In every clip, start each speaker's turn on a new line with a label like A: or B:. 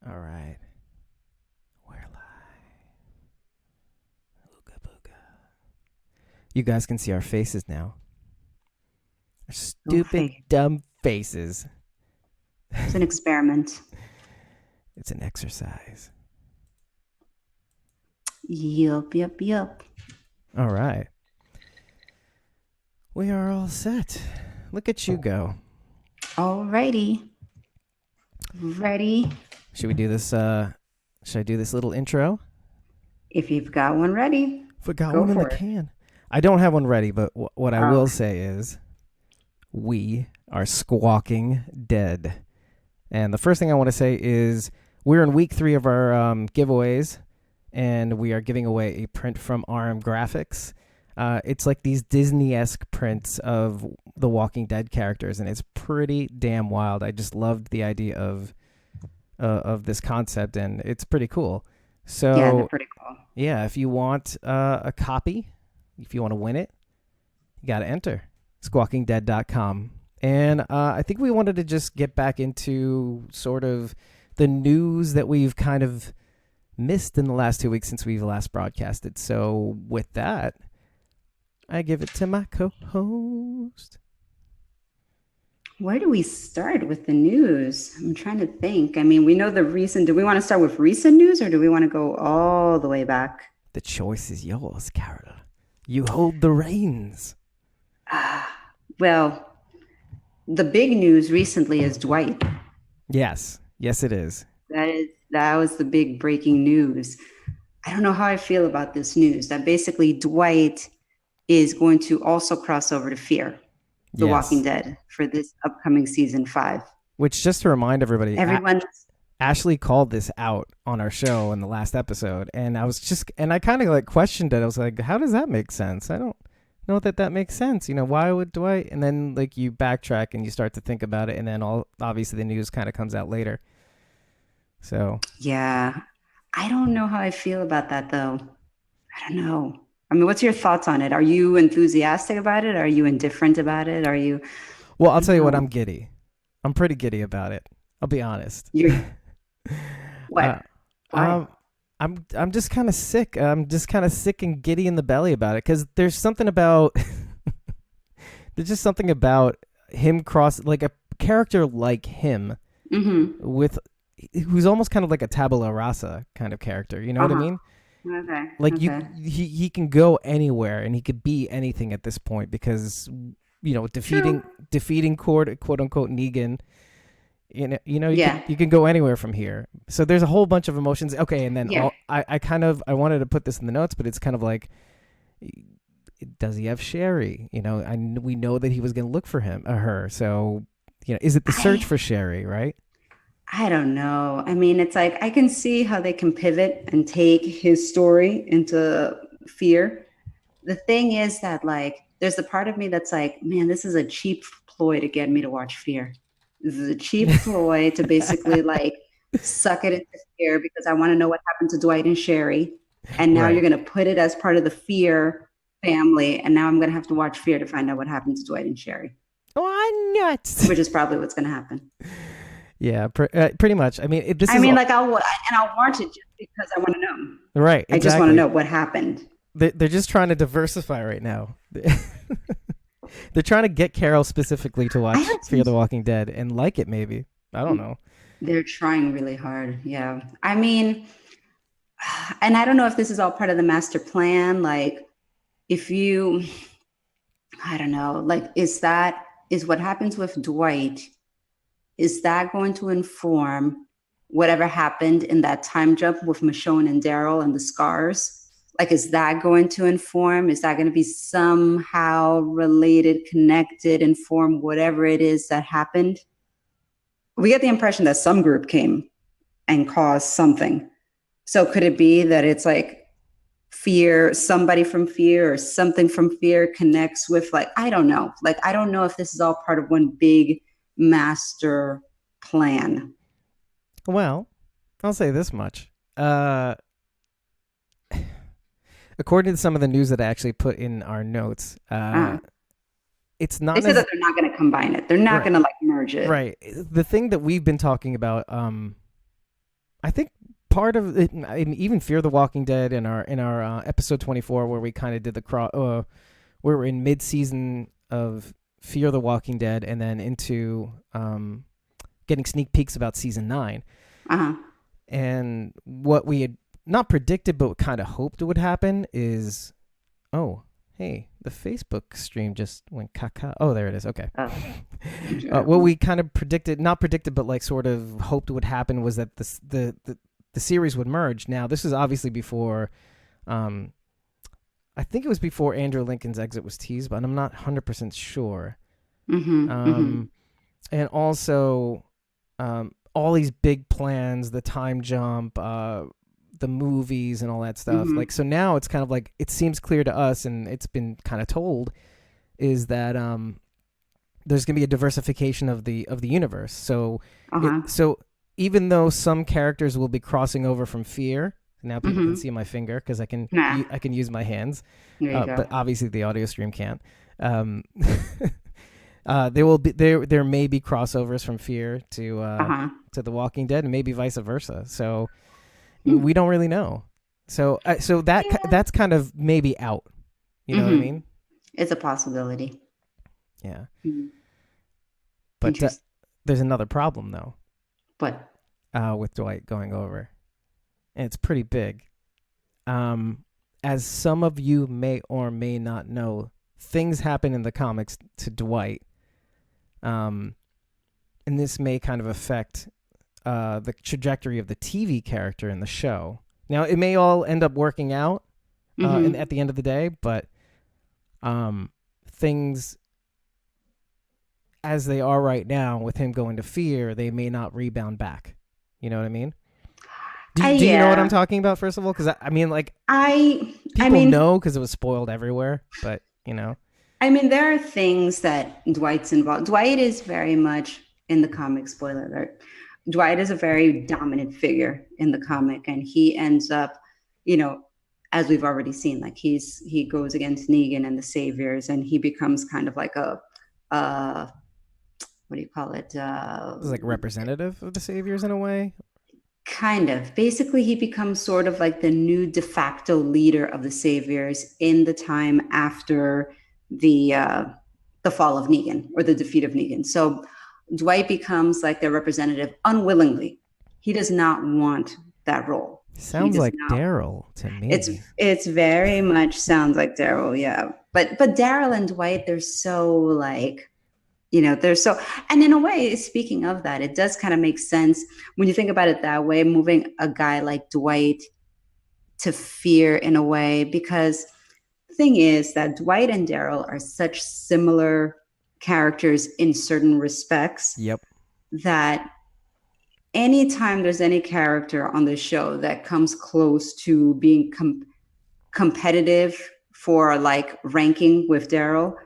A: All right. We're live. Ooga booga. You guys can see our faces now. Our
B: Go
A: stupid,
B: figure.
A: dumb faces.
B: It's an experiment.
A: It's an exercise.
B: Yup, yup, yup.
A: All right. We are all set. Look at you go.
B: Alrighty. Ready?
A: Should we do this? Should I do this little intro?
B: If you've got one ready,
A: Forgot
B: go
A: one in the
B: for it.
A: can. I don't have one ready, but what I will
B: Okay.
A: say is we are squawking dead. And the first thing I want to say is we're in week 3 of our giveaways, and we are giving away a print from RM Graphics. It's like these Disney-esque prints of the Walking Dead characters, and it's pretty damn wild. I just loved the idea of this concept, and it's pretty cool.
B: Yeah, they're
A: So
B: pretty cool.
A: yeah, if you want a copy, if you want to win it, you got to enter SquawkingDead.com. And I think we wanted to just get back into sort of the news that we've kind of missed in the last 2 weeks since we've last broadcasted. So with that, I give it to my co-host.
B: Where do we start with the news? I'm trying to think. I mean, we know the recent. Do we want to start with recent news or do we want to go all the way back?
A: The choice is yours, Carol. You hold the reins.
B: Well, the big news recently is Dwight.
A: Yes, yes, it is.
B: That was the big breaking news. I don't know how I feel about this news that basically Dwight is going to also cross over to Fear, The Walking
A: Yes.
B: Dead, for this upcoming season 5.
A: Which, just to remind everybody,
B: Everyone,
A: Ashley called this out on our show in the last episode, and I kind of like questioned it. I was like, how does that make sense? I don't know that makes sense. Why would Dwight? And then like you backtrack and you start to think about it, and then obviously the news kind of comes out later. So
B: yeah, I don't know how I feel about that though. I don't know. I mean, what's your thoughts on it? Are you enthusiastic about it? Are you indifferent about it? Are you,
A: well,
B: I
A: I'll
B: don't
A: tell you what, I'm
B: know.
A: giddy. I'm pretty giddy about it. I'll be honest.
B: You're what?
A: uh,
B: Why?
A: um, I'm just kind of sick. I'm just kind of sick and giddy in the belly about it because there's something about there's just something about him cross like a character like him
B: Mm-hmm.
A: with who's almost kind of like a tabula rasa kind of character. You know what I
B: Uh-huh.
A: mean?
B: Okay.
A: Like
B: Okay.
A: he can go anywhere and he could be anything at this point because
B: True.
A: defeating quote unquote Negan.
B: Yeah.
A: You can go anywhere from here. So there's a whole bunch of emotions. Okay, and then
B: Yeah.
A: I wanted to put this in the notes, but it's kind of like, does he have Sherry? We know that he was going to look for him or her. So is it the search
B: I
A: for Sherry? Right?
B: I don't know. I mean, it's like I can see how they can pivot and take his story into Fear. The thing is that like there's a part of me that's like, man, this is a cheap ploy to get me to watch Fear. This is a cheap ploy to basically like suck it into Fear because I want to know what happened to Dwight and Sherry. And now you're
A: Right.
B: going to put it as part of the Fear family. And now I'm going to have to watch Fear to find out what happened to Dwight and Sherry,
A: Oh, nuts.
B: which is probably what's going to happen.
A: Yeah, pretty much. I mean, this
B: I
A: is
B: mean, like I'll watch it just because I want to know.
A: right.
B: I just want to
A: Exactly.
B: know what happened.
A: They're just trying to diversify right now. They're trying to get Carol specifically to
B: I
A: watch
B: heard some.
A: Fear the Walking Dead and like it, maybe. I don't know.
B: They're trying really hard. Yeah. I mean, and I don't know if this is all part of the master plan. Like, if you, I don't know, like, is what happens with Dwight, is that going to inform whatever happened in that time jump with Michonne and Daryl and the scars? Like, is that going to inform? Is that going to be somehow related, connected, inform whatever it is that happened? We get the impression that some group came and caused something. So could it be that it's like Fear, somebody from Fear or something from Fear connects with like, I don't know. Like, I don't know if this is all part of one big master plan.
A: Well, I'll say this much. According to some of the news that I actually put in our notes,
B: Uh,
A: it's
B: they
A: not
B: said that
A: as
B: they're not going to combine it. They're not
A: right.
B: going to like merge it.
A: Right. The thing that we've been talking about I think part of it, even Fear the Walking Dead in our episode 24, where we kind of did where we're in mid season of Fear the Walking Dead, and then into getting sneak peeks about season 9.
B: Uh-huh.
A: And what we had not predicted but kind of hoped would happen is, oh, hey, the Facebook stream just went caca. Oh, there it is. Okay.
B: Oh.
A: What we kind of not predicted, but like sort of hoped would happen was that the series would merge. Now, this is obviously before, I think it was before Andrew Lincoln's exit was teased, but I'm not 100% sure. And also, all these big plans, the time jump, the movies and all that stuff. Like, so now it's kind of like, it seems clear to us, and it's been kind of told, is that there's going to be a diversification of the universe. So so even though some characters will be crossing over from Fear, now people can see my finger because I can use my hands, but obviously the audio stream can't. There may be crossovers from Fear to The Walking Dead, and maybe vice versa. So we don't really know. So that's kind of maybe out. You know what I mean?
B: It's a possibility.
A: Yeah. But there's another problem though.
B: What?
A: With Dwight going over, and it's pretty big. As some of you may or may not know, things happen in the comics to Dwight. And this may kind of affect the trajectory of the TV character in the show. Now, it may all end up working out at the end of the day, but things as they are right now with him going to Fear, they may not rebound back. You know what I mean? Do you know what I'm talking about, first of all? Because I mean, like, people know because it was spoiled everywhere, but, you know.
B: I mean, there are things that Dwight's involved. Dwight is very much in the comic, spoiler alert. Dwight is a very dominant figure in the comic, and he ends up, you know, as we've already seen, like he goes against Negan and the Saviors, and he becomes kind of like a what do you call it?
A: It's like representative of the Saviors in a way.
B: Kind of. Basically, he becomes sort of like the new de facto leader of the Saviors in the time after the fall of Negan, or the defeat of Negan. So Dwight becomes like their representative unwillingly. He does not want that role.
A: Sounds like Daryl to me.
B: It's very much sounds like Daryl, yeah. But Daryl and Dwight, they're so like, you know, they're so, and in a way, speaking of that, it does kind of make sense when you think about it that way, moving a guy like Dwight to Fear in a way, because the thing is that Dwight and Daryl are such similar characters in certain respects.
A: Yep.
B: That anytime there's any character on the show that comes close to being competitive for like ranking with Daryl,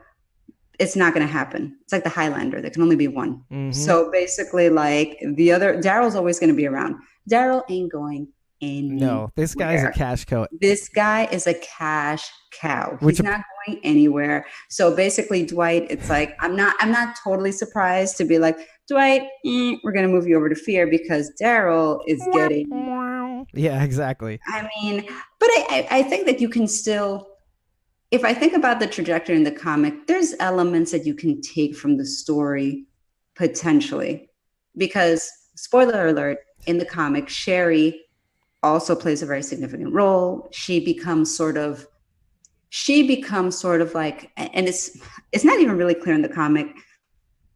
B: it's not going to happen. It's like the Highlander. There can only be one. So basically, like the other, Daryl's always going to be around. Daryl ain't going anywhere.
A: No, this guy's a cash cow.
B: This guy is a cash cow. He's not going anywhere. So basically, Dwight, it's like, I'm not totally surprised to be like, Dwight, we're going to move you over to Fear because Daryl is getting.
A: Yeah, exactly.
B: I mean, but I think that you can still, if I think about the trajectory in the comic, there's elements that you can take from the story potentially, because spoiler alert, in the comic, Sherry also plays a very significant role. She becomes sort of like, and it's not even really clear in the comic.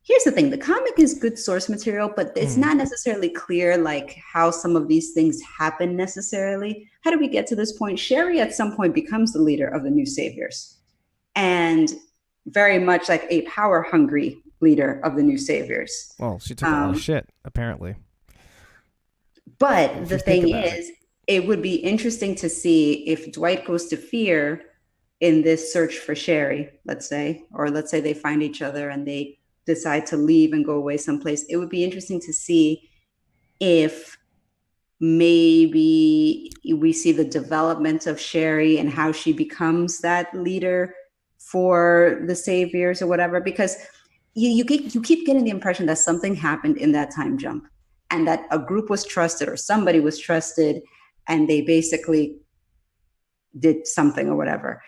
B: Here's the thing, the comic is good source material, but it's not necessarily clear like how some of these things happen necessarily. How do we get to this point? Sherry at some point becomes the leader of the new Saviors, and very much like a power hungry leader of the new Saviors.
A: Well, she took a lot of shit, apparently.
B: But the thing is, it would be interesting to see if Dwight goes to Fear in this search for Sherry, let's say, or let's say they find each other and they decide to leave and go away someplace. It would be interesting to see if maybe we see the development of Sherry and how she becomes that leader for the Saviors or whatever, because you keep getting the impression that something happened in that time jump. and that a group was trusted or somebody was trusted and they basically did something or whatever.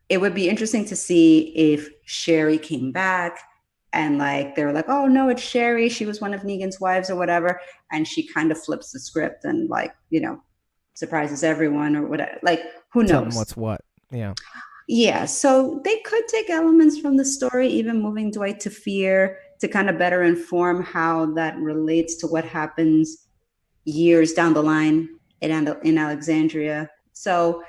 B: It would be interesting to see if Sherry came back and like they were like, oh no, it's Sherry, she was one of Negan's wives or whatever, and she kind of flips the script and like, you know, surprises everyone or whatever. Like, who knows?
A: Tell them what's what. Yeah.
B: Yeah, so they could take elements from the story, even moving Dwight to fear, to kind of better inform how that relates to what happens years down the line in Alexandria. So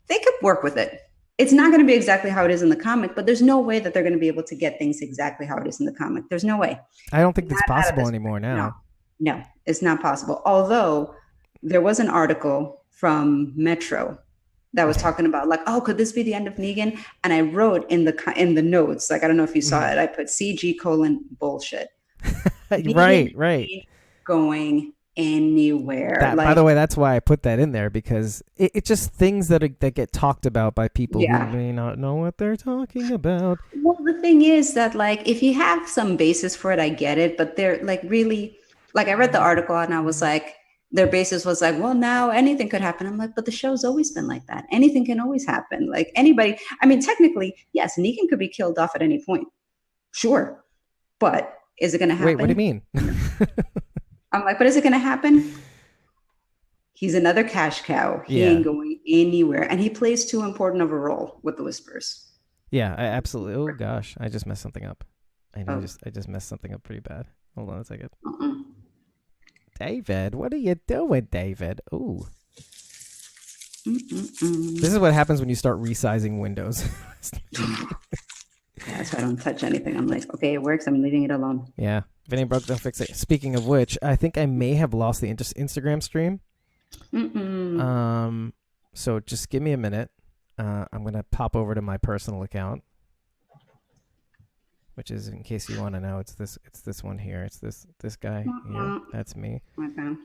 B: they could work with it. It's not going to be exactly how it is in the comic, but there's no way that they're going to be able to get things exactly how it is in the comic. There's no way.
A: I don't think that's possible anymore now.
B: No, it's not possible. Although there was an article from Metro that was talking about like, oh, could this be the end of Negan? And I wrote in the notes, like, I don't know if you saw it, I put CG : bullshit.
A: Right.
B: Going anywhere.
A: By the way, that's why I put that in there, because it's just things that get talked about by people who may not know what they're talking about.
B: Well, the thing is that like, if you have some basis for it, I get it, but they're like really, like I read the article and I was like, their basis was like, well, now anything could happen. I'm like, but the show's always been like that. Anything can always happen. Like anybody, I mean, technically, yes, Negan could be killed off at any point. Sure. But is it going to happen?
A: Wait, what do you mean?
B: I'm like, but is it going to happen? He's another cash cow. He ain't going anywhere. And he plays too important of a role with the Whispers.
A: Yeah, absolutely. Oh, gosh. I just messed something up. I just messed something up pretty bad. Hold on a second. David, what are you doing, David? Ooh. This is what happens when you start resizing windows.
B: That's why I don't touch anything. I'm like, okay, it works. I'm leaving it alone.
A: Yeah. If it ain't broke, don't fix it. Speaking of which, I think I may have lost the Instagram stream. So just give me a minute. I'm going to pop over to my personal account, which is, in case you want to know, it's this one here. It's this guy here. That's me.
B: Okay.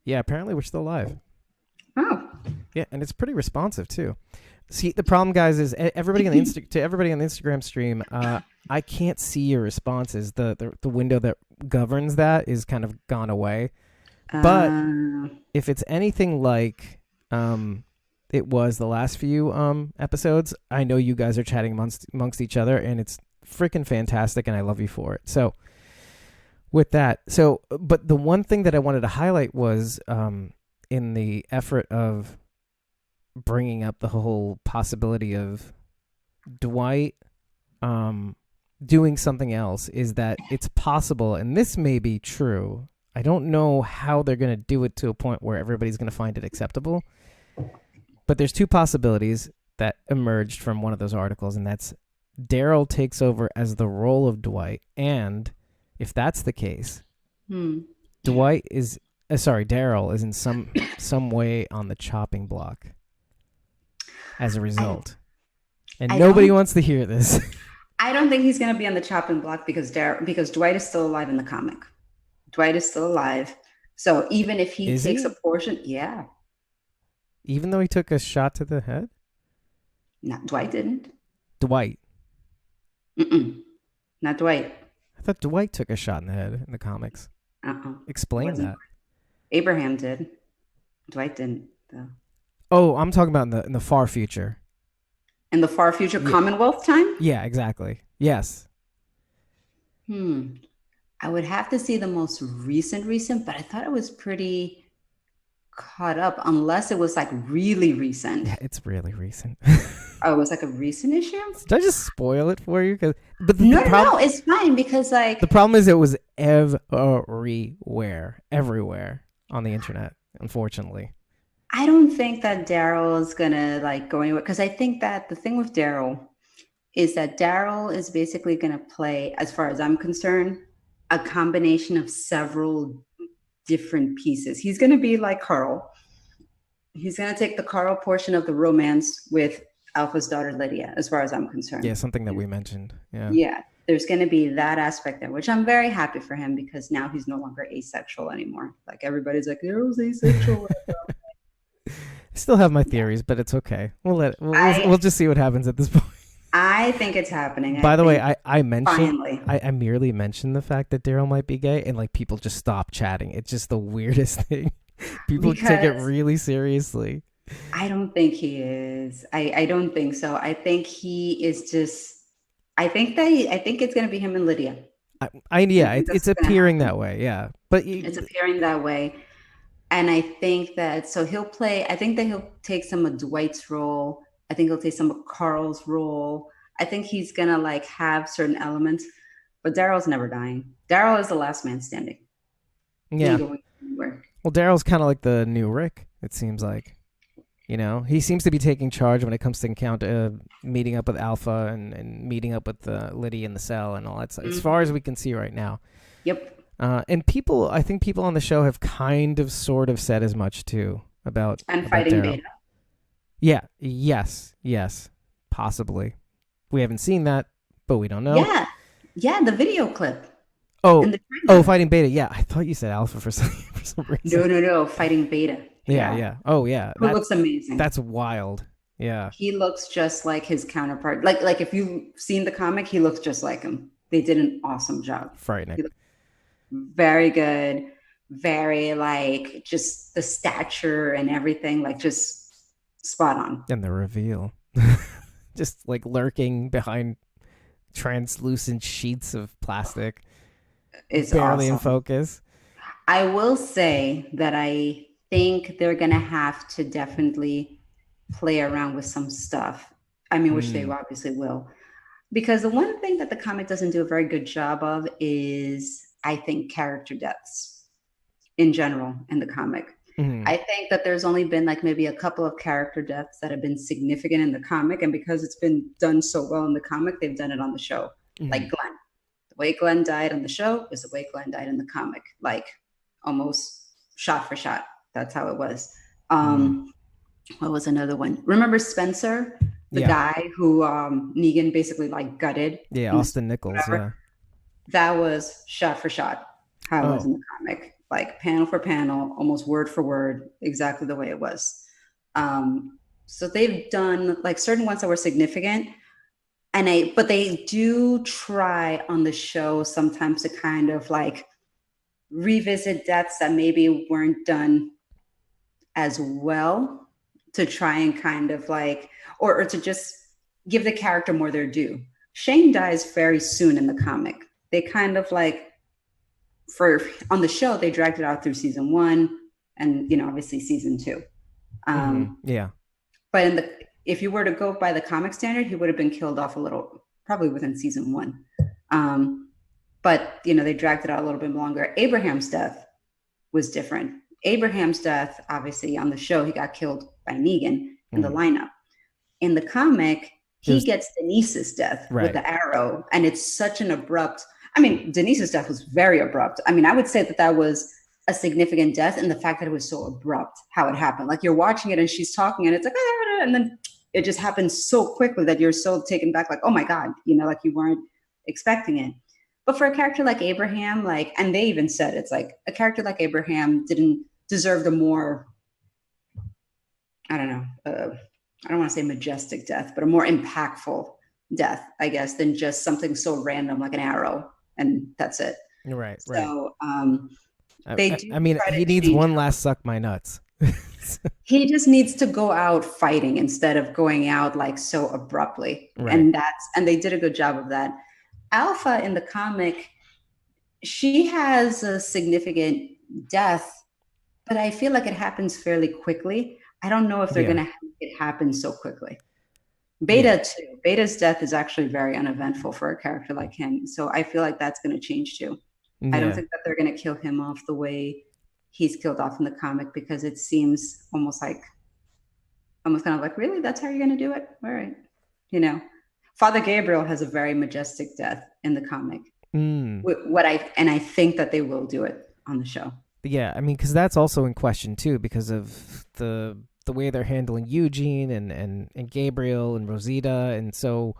A: Yeah, apparently we're still live.
B: Oh.
A: Yeah, and it's pretty responsive too. See, the problem, guys, is everybody on the Instagram stream, I can't see your responses. The window that governs that is kind of gone away. But if it's anything like it was the last few episodes, I know you guys are chatting amongst each other, and it's freaking fantastic, and I love you for it. So with that, but the one thing that I wanted to highlight was in the effort of bringing up the whole possibility of Dwight doing something else, is that it's possible, and this may be true. I don't know how they're going to do it to a point where everybody's going to find it acceptable. But there's two possibilities that emerged from one of those articles, and that's Daryl takes over as the role of Dwight. And if that's the case, Daryl is in some way on the chopping block as a result. And nobody wants to hear this.
B: I don't think he's going to be on the chopping block because Dwight is still alive in the comic. Dwight is still alive. So even if he takes a portion, yeah.
A: Even though he took a shot to the head?
B: No, Dwight didn't.
A: Dwight.
B: Not Dwight.
A: I thought Dwight took a shot in the head in the comics. Explain that.
B: Abraham did. Dwight didn't, though.
A: Oh, I'm talking about in the far future.
B: In the far future, Commonwealth time?
A: Yeah, exactly. Yes.
B: I would have to see the most recent, but I thought it was pretty caught up, unless it was like really recent.
A: Yeah, it's really recent.
B: Oh, it was like a recent issue?
A: Did I just spoil it for you?
B: No, it's fine because like...
A: The problem is it was everywhere on the internet, unfortunately.
B: I don't think that Daryl is going to like go anywhere, because I think that the thing with Daryl is that Daryl is basically going to play, as far as I'm concerned, a combination of several different pieces. He's going to be like Carl. He's going to take the Carl portion of the romance with Alpha's daughter, Lydia, as far as I'm concerned.
A: Yeah, something that we mentioned. Yeah.
B: Yeah, there's going to be that aspect there, which I'm very happy for him, because now he's no longer asexual anymore. Like everybody's like, Daryl's asexual.
A: I still have my theories, but it's okay. We'll just see what happens at this point.
B: I think it's happening. I
A: By the way,
B: think
A: I mentioned
B: finally.
A: I merely mentioned the fact that Daryl might be gay, and like people just stop chatting. It's just the weirdest thing. People take it
B: Because
A: really seriously.
B: I don't think he is. I don't think so. I think he is just I think it's gonna be him and Lydia. I
A: Yeah,
B: think that's
A: it's
B: what's gonna
A: appearing
B: happen.
A: that way. Yeah, but
B: It's appearing that way. And I think that so he'll play, I think that he'll take some of Dwight's role. I think he'll take some of Carl's role. I think he's gonna like have certain elements, but Daryl's never dying. Daryl is the last man standing. He
A: yeah.
B: ain't going anywhere.
A: Well, Daryl's kind of like the new Rick. It seems like. He seems to be taking charge when it comes to meeting up with Alpha and meeting up with Liddy in the cell and all that stuff. As far as we can see right now.
B: Yep.
A: And I think people on the show have kind of, sort of said as much too
B: And
A: about
B: fighting
A: Daryl.
B: Beta.
A: Yeah. Yes. Possibly. We haven't seen that, but we don't know.
B: Yeah. Yeah, the video clip
A: Oh,
B: in the trailer.
A: fighting Beta. Yeah, I thought you said Alpha for some reason.
B: No. Fighting Beta.
A: Yeah. Oh, yeah.
B: Who looks amazing.
A: That's wild. Yeah.
B: He looks just like his counterpart. Like if you've seen the comic, he looks just like him. They did an awesome job.
A: Frightening.
B: Very good. Very like just the stature and everything, like just spot on.
A: And the reveal. Just like lurking behind translucent sheets of plastic.
B: It's
A: barely
B: awesome.
A: In focus.
B: I will say that I think they're gonna have to definitely play around with some stuff. I mean, which they obviously will. Because the one thing that the comic doesn't do a very good job of is, I think, character deaths in general in the comic. I think that there's only been like maybe a couple of character deaths that have been significant in the comic. And because it's been done so well in the comic, they've done it on the show. Like Glenn. The way Glenn died on the show is the way Glenn died in the comic. Like almost shot for shot. That's how it was. What was another one? Remember Spencer? The guy who Negan basically like gutted.
A: Yeah, Austin Nichols. Yeah.
B: That was shot for shot how it was in the comic. Like panel for panel, almost word for word, exactly the way it was. So they've done like certain ones that were significant. But they do try on the show sometimes to kind of like revisit deaths that maybe weren't done as well, to try and kind of like, or to just give the character more their due. Shane dies very soon in the comic. They kind of like, on the show, they dragged it out through season 1 and, obviously season 2.
A: Yeah.
B: But if you were to go by the comic standard, he would have been killed off a little, probably within season 1. But, they dragged it out a little bit longer. Abraham's death was different. Abraham's death, obviously on the show, he got killed by Negan in the lineup. In the comic, he gets Denise's death with the arrow. And it's such an abrupt, Denise's death was very abrupt. I would say that was a significant death, and the fact that it was so abrupt, how it happened. Like you're watching it and she's talking and it's like, and then it just happens so quickly that you're so taken back, like, oh my God, like you weren't expecting it. But for a character like Abraham, like, and they even said, it's like a character like Abraham didn't deserve the more, I don't know, I don't want to say majestic death, but a more impactful death, I guess, than just something so random like an arrow. And that's it.
A: Right.
B: So
A: he needs one last suck my nuts.
B: He just needs to go out fighting instead of going out like so abruptly. Right. And they did a good job of that. Alpha in the comic, she has a significant death, but I feel like it happens fairly quickly. I don't know if they're going to have it happen so quickly. Beta too. Beta's death is actually very uneventful for a character like him. So I feel like that's going to change too. Yeah. I don't think that they're going to kill him off the way he's killed off in the comic, because it seems almost kind of like, really? That's how you're going to do it? All right. Father Gabriel has a very majestic death in the comic. I think that they will do it on the show.
A: Yeah. Because that's also in question too, because of the way they're handling Eugene and Gabriel and Rosita. And so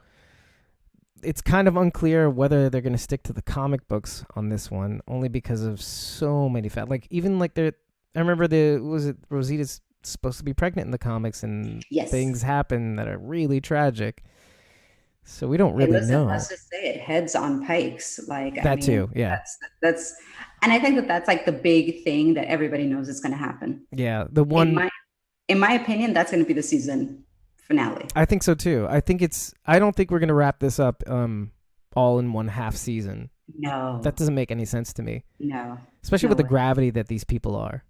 A: it's kind of unclear whether they're going to stick to the comic books on this one, only because of so many like even like I remember Rosita's supposed to be pregnant in the comics, and things happen that are really tragic. So we don't
B: Hey,
A: really
B: listen,
A: know.
B: let's just say it, heads on pikes. Like, I
A: That
B: mean,
A: too. Yeah.
B: that's, and I think that that's like the big thing that everybody knows is going to happen.
A: Yeah. The
B: In
A: one,
B: my opinion, that's going to be the season finale.
A: I think so too. I don't think we're going to wrap this up all in one half season. That
B: No,
A: doesn't make any sense to me,
B: no,
A: especially
B: no
A: with the
B: way.
A: gravity that these people are.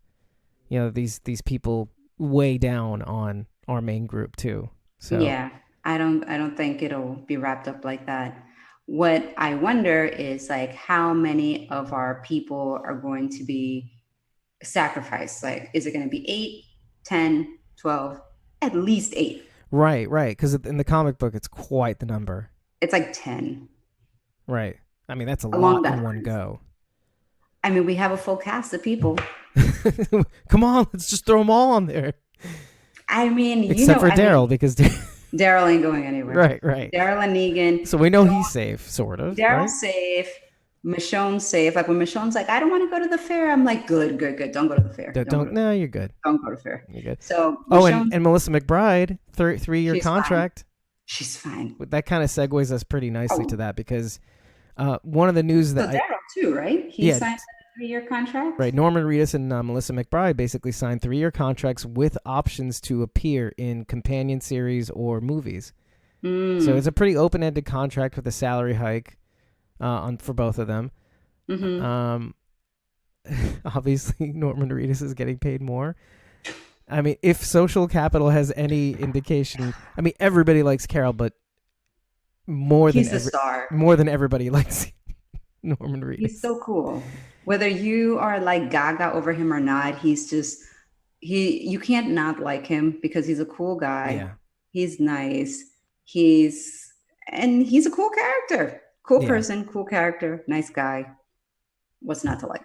A: You know, these people way down on our main group too. So,
B: Yeah, I don't think it'll be wrapped up like that. What I wonder is like how many of our people are going to be sacrificed? Like, is it going to be 8, 10, 12? At least 8.
A: right, right, cuz in the comic book it's quite the number.
B: It's like 10
A: Right. I mean, that's a
B: along
A: lot
B: that
A: in one
B: lines.
A: go.
B: I mean, we have a full cast of people.
A: Come on, let's just throw them all on there.
B: I mean,
A: Except for
B: I mean,
A: Daryl because
B: Daryl ain't going anywhere.
A: right, right.
B: Daryl and Negan.
A: So we know he's safe, sort of, right?
B: Daryl's safe. Michonne's safe. Like when Michonne's like, I don't want to go to the fair. I'm like, good, good, good. Don't go to the fair. Don't go to
A: Don't.
B: the fair.
A: No, you're good.
B: Don't go to the fair.
A: You're good.
B: So
A: Oh, and
B: Michonne,
A: Melissa McBride, 3-year
B: she's fine.
A: contract.
B: She's fine.
A: That kind of segues us pretty nicely
B: Oh,
A: to that because one of the news
B: so
A: that
B: Daryl too, right? He
A: yeah,
B: signed a 3-year contract.
A: right. Norman Reedus and Melissa McBride basically signed 3-year contracts with options to appear in companion series or movies. So it's
B: Mm.
A: a pretty open-ended contract with a salary hike on for both of them.
B: Mm-hmm.
A: Um, obviously, Norman Reedus is getting paid more. I mean, if social capital has any indication, I mean, everybody likes Carol, but
B: He's the star.
A: more than everybody likes Norman
B: He's
A: Reedus.
B: so cool. Whether you are like gaga over him or not, he's just you can't not like him because he's a cool guy.
A: Yeah,
B: He's nice. He's a cool character. Cool
A: yeah.
B: person, cool character, nice guy. What's not to like?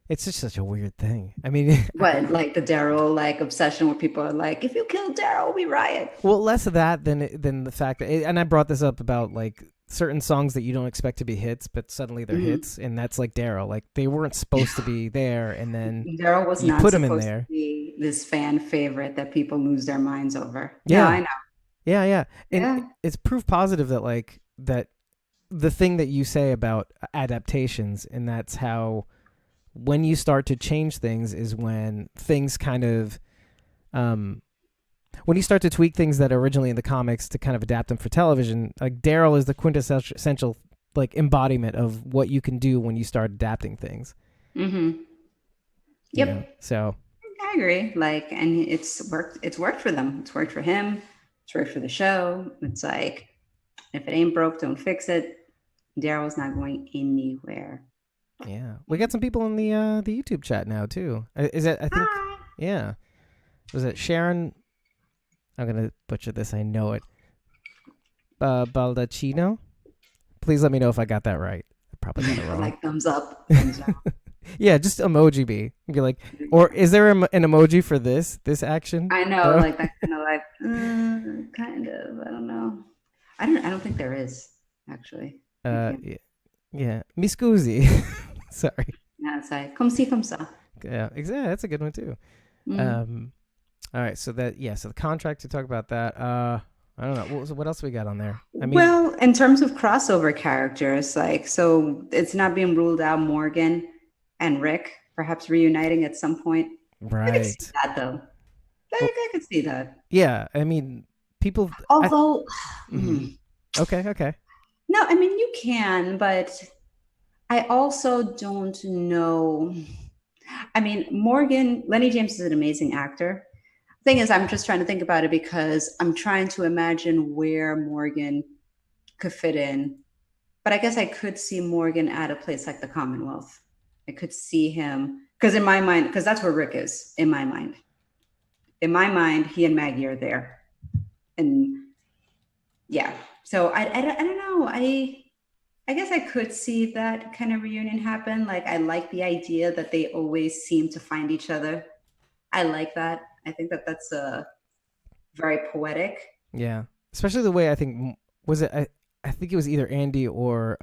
A: It's just such a weird thing. I mean,
B: What, like the Daryl like obsession where people are like, if you kill Daryl, we riot.
A: well, less of that than the fact that, and I brought this up about like certain songs that you don't expect to be hits, but suddenly they're
B: Mhm.
A: hits, and that's like Daryl. Like they weren't supposed to be there, and then
B: Daryl was
A: you
B: not
A: put him in
B: supposed to
A: there.
B: be this fan favorite that people lose their minds over. No,
A: Yeah,
B: I know.
A: yeah, yeah. And
B: Yeah.
A: it's proof positive that like that the thing that you say about adaptations, and that's how when you start to change things is when things kind of um when you start to tweak things that are originally in the comics to kind of adapt them for television. Like Daryl is the quintessential like embodiment of what you can do when you start adapting things.
B: Mm-hmm.
A: You know,
B: Yep.
A: so
B: I agree. Like, and it's worked. It's worked for them. It's worked for him. It's worked for the show. It's like, if it ain't broke, don't fix it. Daryl's not going anywhere.
A: yeah, we got some people in the YouTube chat now too. Is it? I think
B: Hi.
A: yeah. Was it Sharon? I'm gonna butcher this. I know it. Baldacchino. Please let me know if I got that right. I probably got it wrong.
B: Like thumbs up, thumbs down.
A: Yeah, just emoji me. Be like, or is there an emoji for this action?
B: I know,
A: No?
B: like that kind of like, kind of. I don't know. I don't think there is actually. Okay.
A: Yeah. Mi scusi. Sorry.
B: Yeah, it's like come see, come ça.
A: Yeah, exactly. That's a good one too.
B: Mm.
A: All right. So so the contract to talk about that. I don't know. What else we got on there? I mean,
B: Well, in terms of crossover characters, like, so it's not being ruled out Morgan and Rick perhaps reuniting at some point. I could see
A: right.
B: that though.
A: Well,
B: I could see that.
A: yeah. I mean, people.
B: Although,
A: Mhm. Okay.
B: no, I mean, you can, but I also don't know. I mean, Lennie James is an amazing actor. Thing is, I'm just trying to think about it because I'm trying to imagine where Morgan could fit in. But I guess I could see Morgan at a place like the Commonwealth. I could see him because in my mind, because that's where Rick is in my mind. In my mind, he and Maggie are there, and yeah. So I don't know. I guess I could see that kind of reunion happen. Like I like the idea that they always seem to find each other. I like that. I think that that's very poetic.
A: Yeah. Especially the way I think was it. I think it was either Andy or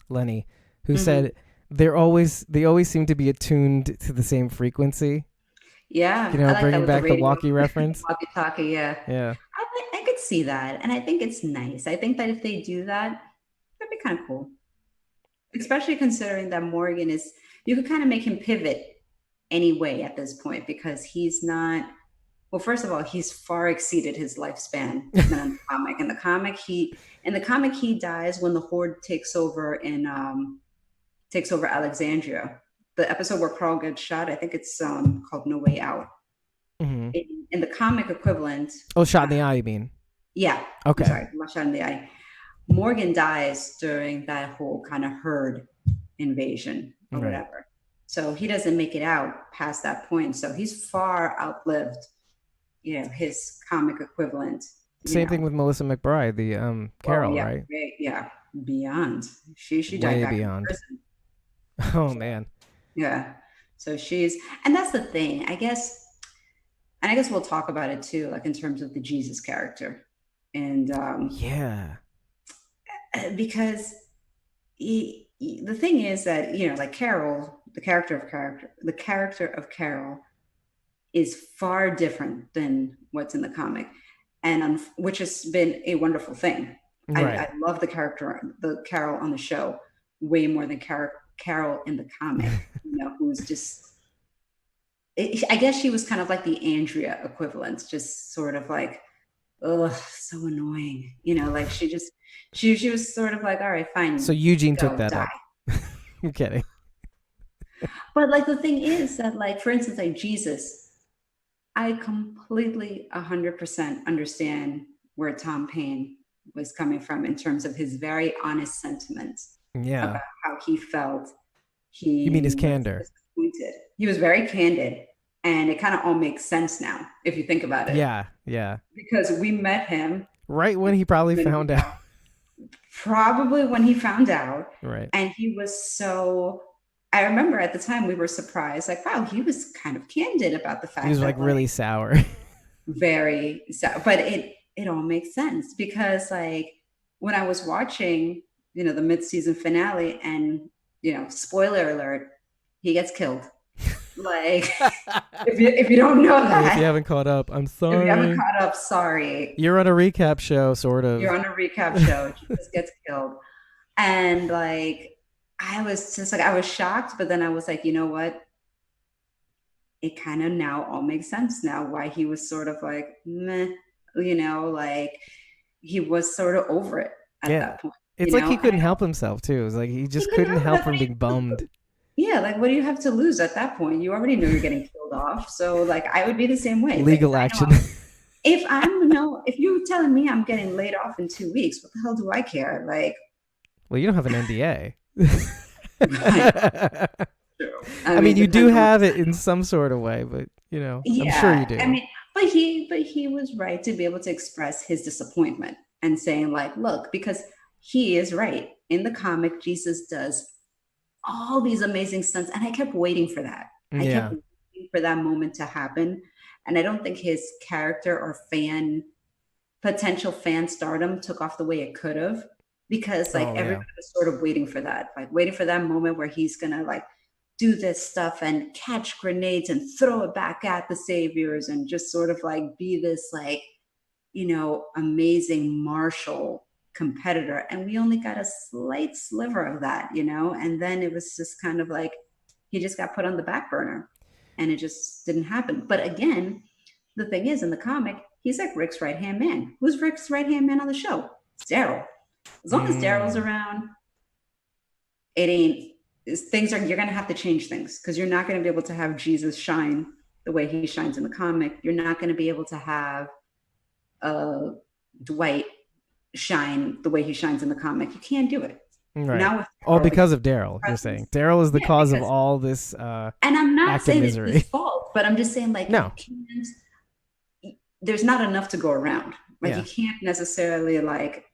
A: Lennie who said they always seem to be attuned to the same frequency.
B: Yeah,
A: You
B: I
A: know,
B: like that
A: bringing
B: with the
A: back the
B: radio,
A: walkie reference.
B: walkie-talkie. Yeah,
A: Yeah.
B: I could see that, and I think it's nice. I think that if they do that, that'd be kind of cool, especially considering that Morgan is. You could kind of make him pivot anyway at this point because he's not. Well, first of all, he's far exceeded his lifespan than in the comic. In the comic he dies when the Horde takes over Alexandria. The episode where Carl gets shot, I think it's called No Way Out.
A: Mm-hmm.
B: In the comic equivalent,
A: Oh, shot in the eye, you mean?
B: yeah.
A: Okay.
B: I'm sorry, not shot in the eye. Morgan dies during that whole kind of herd invasion or
A: Right.
B: whatever. So he doesn't make it out past that point. So he's far outlived, his comic equivalent.
A: Same thing with Melissa McBride, the Carol,
B: yeah,
A: right?
B: yeah, beyond. She died
A: Way
B: back
A: beyond.
B: in prison.
A: Oh man.
B: Yeah. So and that's the thing, I guess. And I guess we'll talk about it too, like in terms of the Jesus character. And
A: yeah.
B: Because the thing is that, like Carol, the character of Carol is far different than what's in the comic, and which has been a wonderful thing.
A: Right.
B: I love the Carol on the show way more than Carol in the comic, who's just. I guess she was kind of like the Andrea equivalent, just sort of like, oh, so annoying, like she was sort of like, all right, fine.
A: So Eugene took that up. I'm kidding.
B: But like the thing is that, like, for instance, like Jesus, I completely 100% understand where Tom Payne was coming from in terms of his very honest sentiments about how he felt.
A: You mean his candor?
B: He was very candid, and it kind of all makes sense now if you think about it.
A: Yeah.
B: Because we met him
A: right when he probably found out.
B: Probably when he found out.
A: Right.
B: And he was so. I remember at the time we were surprised, like, wow, he was kind of candid about the fact
A: he was
B: that,
A: really sour.
B: Very sour, but it all makes sense because, like, when I was watching, the mid-season finale, and spoiler alert, he gets killed. Like, if you don't know that,
A: if you haven't caught up, I'm sorry.
B: If you haven't caught up, sorry.
A: You're on a recap show, sort of.
B: You're on a recap show. Jesus gets killed, and like, I was just like, I was shocked, but then I was like, you know what? It kind of now all makes sense now why he was sort of like, meh, like he was sort of over it at that point.
A: It's like he couldn't help himself too. It was like he just couldn't help from being bummed.
B: Yeah, like, what do you have to lose at that point? You already know you're getting killed off. So like, I would be the same way.
A: Legal action.
B: If you're telling me I'm getting laid off in 2 weeks, what the hell do I care? Like,
A: well, you don't have an NDA.
B: True.
A: I mean, you do have it in some sort of way, but I'm sure you do.
B: I mean, but he was right to be able to express his disappointment and saying, like, look, because he is right. In the comic, Jesus does all these amazing stunts, and I kept waiting for that. I kept waiting for that moment to happen, and I don't think his character or potential fan stardom took off the way it could have, because everybody was sort of waiting for that, like waiting for that moment where he's gonna like do this stuff and catch grenades and throw it back at the saviors and just sort of like be this like, amazing martial competitor. And we only got a slight sliver of that, and then it was just kind of like he just got put on the back burner and it just didn't happen. But again, the thing is, in the comic, he's like Rick's right-hand man. Who's Rick's right-hand man on the show? It's Daryl. As long as Daryl's around, you're going to have to change things, because you're not going to be able to have Jesus shine the way he shines in the comic. You're not going to be able to have Dwight shine the way he shines in the comic. You can't do it.
A: Right. Now, all because of Daryl. You're saying Daryl is the cause of all this. And
B: I'm not saying it's his fault, but I'm just saying, like,
A: no,
B: there's not enough to go around. Like, you can't necessarily like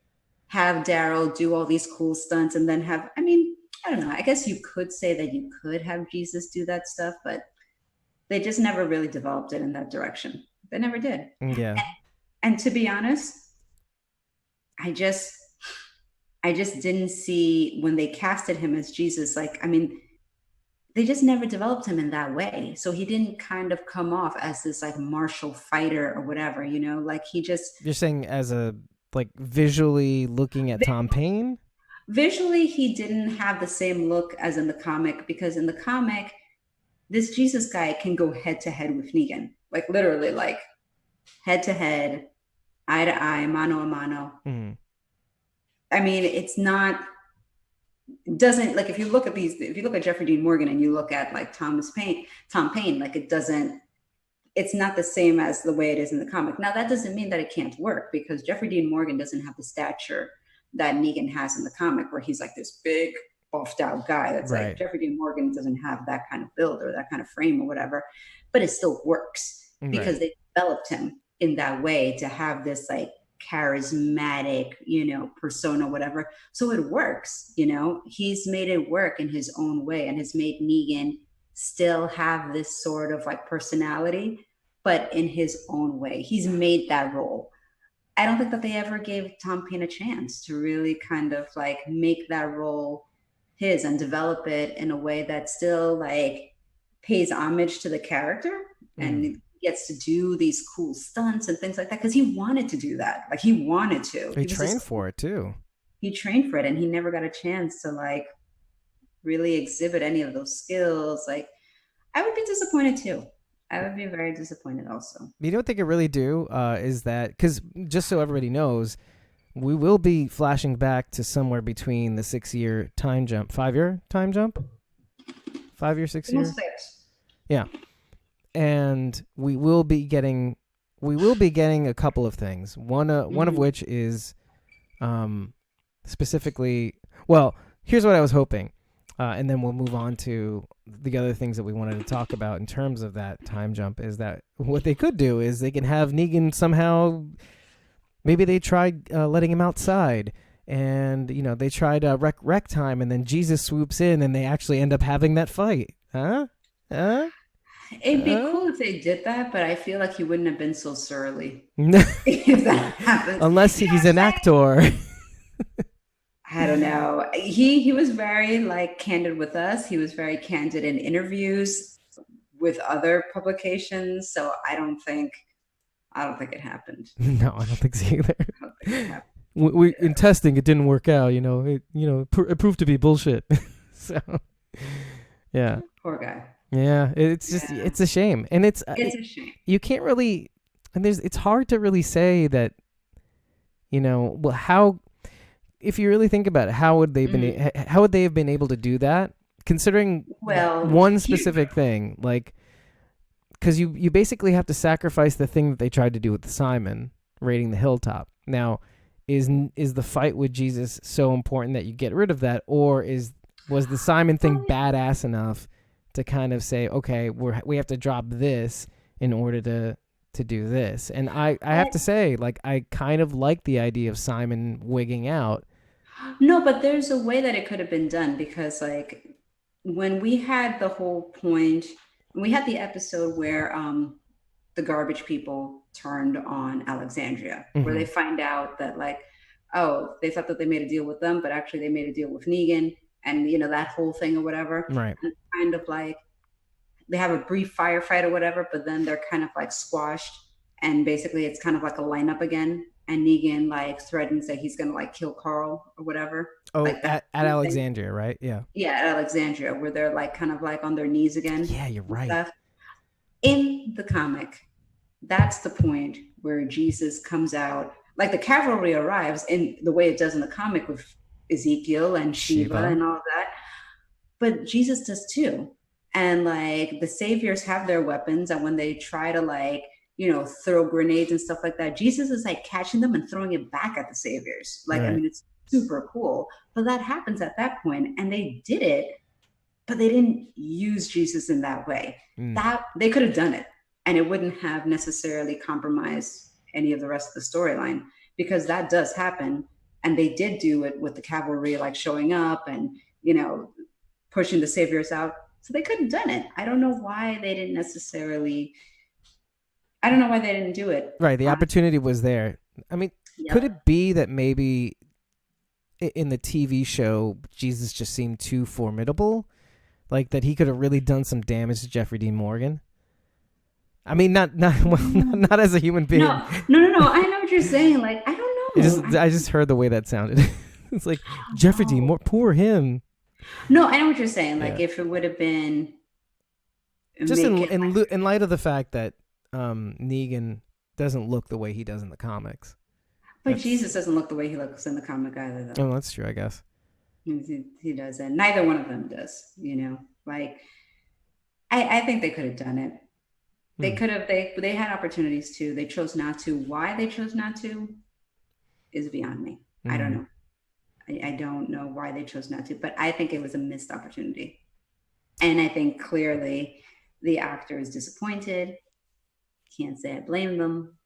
B: have Daryl do all these cool stunts and then have. I mean, I don't know. I guess you could say that you could have Jesus do that stuff, but they just never really developed it in that direction. They never did.
A: Yeah.
B: And to be honest, I just didn't see when they casted him as Jesus. Like, I mean, they just never developed him in that way. So he didn't kind of come off as this like martial fighter or whatever, you know, like he just
A: You're saying as a like visually looking at Tom Payne?
B: visually he didn't have the same look as in the comic, because in the comic this Jesus guy can go head to head with Negan, like literally, like head to head, eye to eye, mano a mano.
A: Mm.
B: I mean, it's not, doesn't, like if you look at these, if you look at Jeffrey Dean Morgan and you look at like Tom Payne, like it doesn't, it's not the same as the way it is in the comic. Now that doesn't mean that it can't work, because Jeffrey Dean Morgan doesn't have the stature that Negan has in the comic, where he's like this big buffed out guy. That's
A: Right.
B: like Jeffrey Dean Morgan doesn't have that kind of build or that kind of frame or whatever, but it still works because
A: Right.
B: they developed him in that way to have this like charismatic, you know, persona, whatever. So it works, you know, he's made it work in his own way and has made Negan still have this sort of like personality, but in his own way. He's made that role. I don't think that they ever gave Tom Payne a chance to really kind of like make that role his and develop it in a way that still like pays homage to the character and gets to do these cool stunts and things like that, because he wanted to do that. Like he wanted to.
A: He trained for it too.
B: He trained for it, and he never got a chance to like really exhibit any of those skills. Like I would be disappointed too. I would be very disappointed also.
A: You know what they could really do is that, because just so everybody knows, we will be flashing back to somewhere between the 6-year time jump, 5-year time jump, 5-year, 6-year,
B: 6.
A: Yeah, and we will be getting a couple of things. One of which is specifically, well, here's what I was hoping, and then we'll move on to the other things that we wanted to talk about in terms of that time jump. Is that what they could do is they can have Negan somehow, maybe they tried letting him outside, and you know they tried rec time, and then Jesus swoops in and they actually end up having that fight.
B: It'd be cool if they did that, but I feel like he wouldn't have been so surly if that happens.
A: Unless he's an actor.
B: I don't know. He was very like candid with us. He was very candid in interviews with other publications. So I don't think it happened.
A: No, I don't think so either. We in testing, it didn't work out. You know, it proved to be bullshit. So, yeah.
B: Poor guy.
A: Yeah, it's just it's a shame, and it's
B: a shame.
A: You can't really, and it's hard to really say that. You know, well, how. If you really think about it, how would they have been able to do that? Considering one specific thing, like, because you basically have to sacrifice the thing that they tried to do with Simon raiding the hilltop. Now, is the fight with Jesus so important that you get rid of that, or was the Simon thing badass enough to kind of say, okay, we have to drop this in order to do this? And I have to say, like, I kind of like the idea of Simon wigging out.
B: No, but there's a way that it could have been done, because like when we had the whole point, we had the episode where the garbage people turned on Alexandria, where they find out that like, oh, they thought that they made a deal with them, but actually they made a deal with Negan, and you know, that whole thing or whatever.
A: Right.
B: And kind of like they have a brief firefight or whatever, but then they're kind of like squashed, and basically it's kind of like a lineup again. And Negan like threatens that he's gonna like kill Carl or whatever.
A: Oh,
B: like
A: at Alexandria, right? Yeah.
B: Yeah, at Alexandria, where they're like kind of like on their knees again.
A: Yeah, you're right.
B: Stuff. In the comic, that's the point where Jesus comes out. Like the cavalry arrives in the way it does in the comic with Ezekiel and Shiva and all of that. But Jesus does too. And like the saviors have their weapons, and when they try to like, you know, throw grenades and stuff like that, Jesus is like catching them and throwing it back at the saviors. Like, right. I mean, it's super cool. But that happens at that point, and they did it, but they didn't use Jesus in that way. That they could have done it, and it wouldn't have necessarily compromised any of the rest of the storyline, because that does happen. And they did do it with the cavalry, like showing up and, you know, pushing the saviors out. So they could have done it. I don't know why they didn't necessarily... I don't know why they didn't do it.
A: Right, the opportunity was there. I mean, could it be that maybe in the TV show, Jesus just seemed too formidable? like that he could have really done some damage to Jeffrey Dean Morgan. I mean, not as a human being.
B: No. I know what you're saying. Like, I don't know.
A: I just heard the way that sounded. It's like Jeffrey Dean Morgan, poor him.
B: No, I know what you're saying. Like, if it would have been
A: just in light of the fact that Negan doesn't look the way he does in the comics.
B: But Jesus doesn't look the way he looks in the comic either, though.
A: Oh, that's true, I guess.
B: He doesn't. Neither one of them does, Like, I think they could have done it. They could have. They had opportunities to. They chose not to. Why they chose not to is beyond me. I don't know. I don't know why they chose not to, but I think it was a missed opportunity. And I think clearly the actor is disappointed. Can't say I blame them.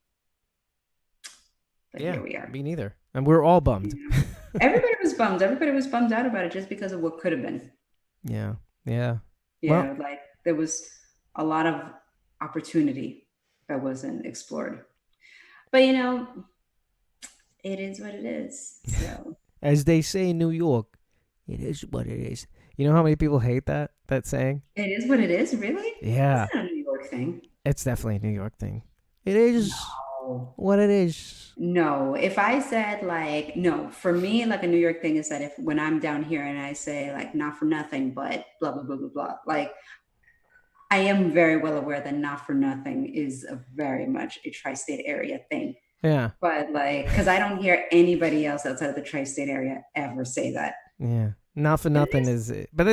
B: But here we are.
A: Me neither. And we're all bummed.
B: Yeah. Everybody was bummed. Everybody was bummed out about it just because of what could have been.
A: Yeah.
B: Well, like there was a lot of opportunity that wasn't explored. But it is what it is. So
A: as they say in New York, it is what it is. You know how many people hate that saying?
B: It is what it is, really?
A: Yeah.
B: It's not a New York thing.
A: It's definitely a New York thing. It is what it is.
B: No, if I said for me, like a New York thing is that when I'm down here and I say like not for nothing, but blah, blah, blah, blah, blah, like I am very well aware that not for nothing is very much a tri-state area thing.
A: Yeah.
B: But because I don't hear anybody else outside of the tri-state area ever say that.
A: Yeah. Not for nothing but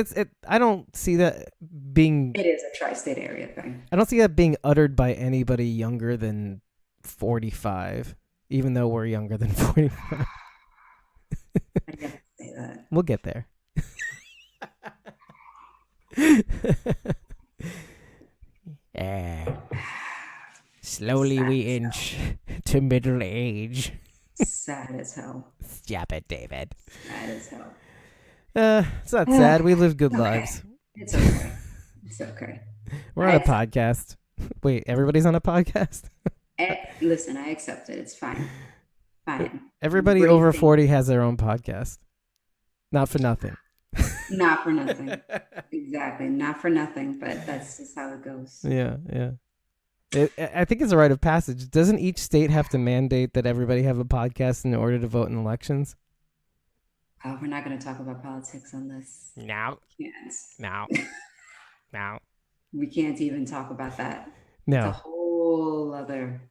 A: I don't see that being.
B: It is a tri-state area thing.
A: I don't see that being uttered by anybody younger than 45, even though we're younger than 45.
B: I can't say that.
A: We'll get there. Slowly we inch to middle age.
B: Sad as hell.
A: Stop it, David.
B: Sad as hell.
A: It's not sad. We live good lives.
B: It's okay. It's okay.
A: We're on a podcast. Wait, everybody's on a podcast?
B: Listen, I accept it. It's fine. Fine.
A: Everybody over 40 has their own podcast. Not for nothing.
B: Not for nothing. Exactly. Not for nothing, but that's just how it goes.
A: Yeah. I think it's a rite of passage. Doesn't each state have to mandate that everybody have a podcast in order to vote in elections?
B: Oh, we're not going to talk about politics on this.
A: No.
B: Yes.
A: No.
B: We can't even talk about that.
A: No.
B: It's a whole other.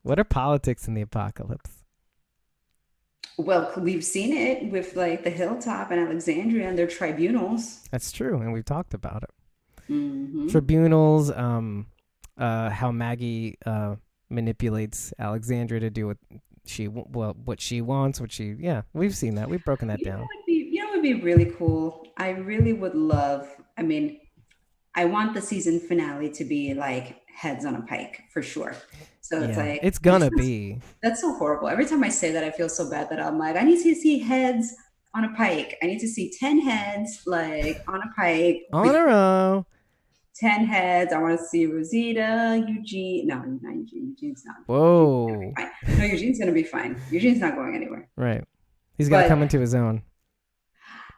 A: What are politics in the apocalypse?
B: Well, we've seen it with like the Hilltop and Alexandria and their tribunals.
A: That's true, and we've talked about it.
B: Mm-hmm.
A: Tribunals, how Maggie manipulates Alexandria to do what she wants, we've seen that. We've broken that down.
B: What would be really cool? I really would love. I mean, I want the season finale to be like heads on a pike for sure. So it's like
A: it's gonna be.
B: That's so horrible. Every time I say that, I feel so bad that I'm like, I need to see heads on a pike. I need to see 10 heads like on a pike.
A: On a row.
B: 10 heads. I want to see Rosita, Eugene. No, not Eugene. Eugene's not.
A: Whoa.
B: No, Eugene's going to be fine. Eugene's not going anywhere.
A: Right. He's got to come into his own.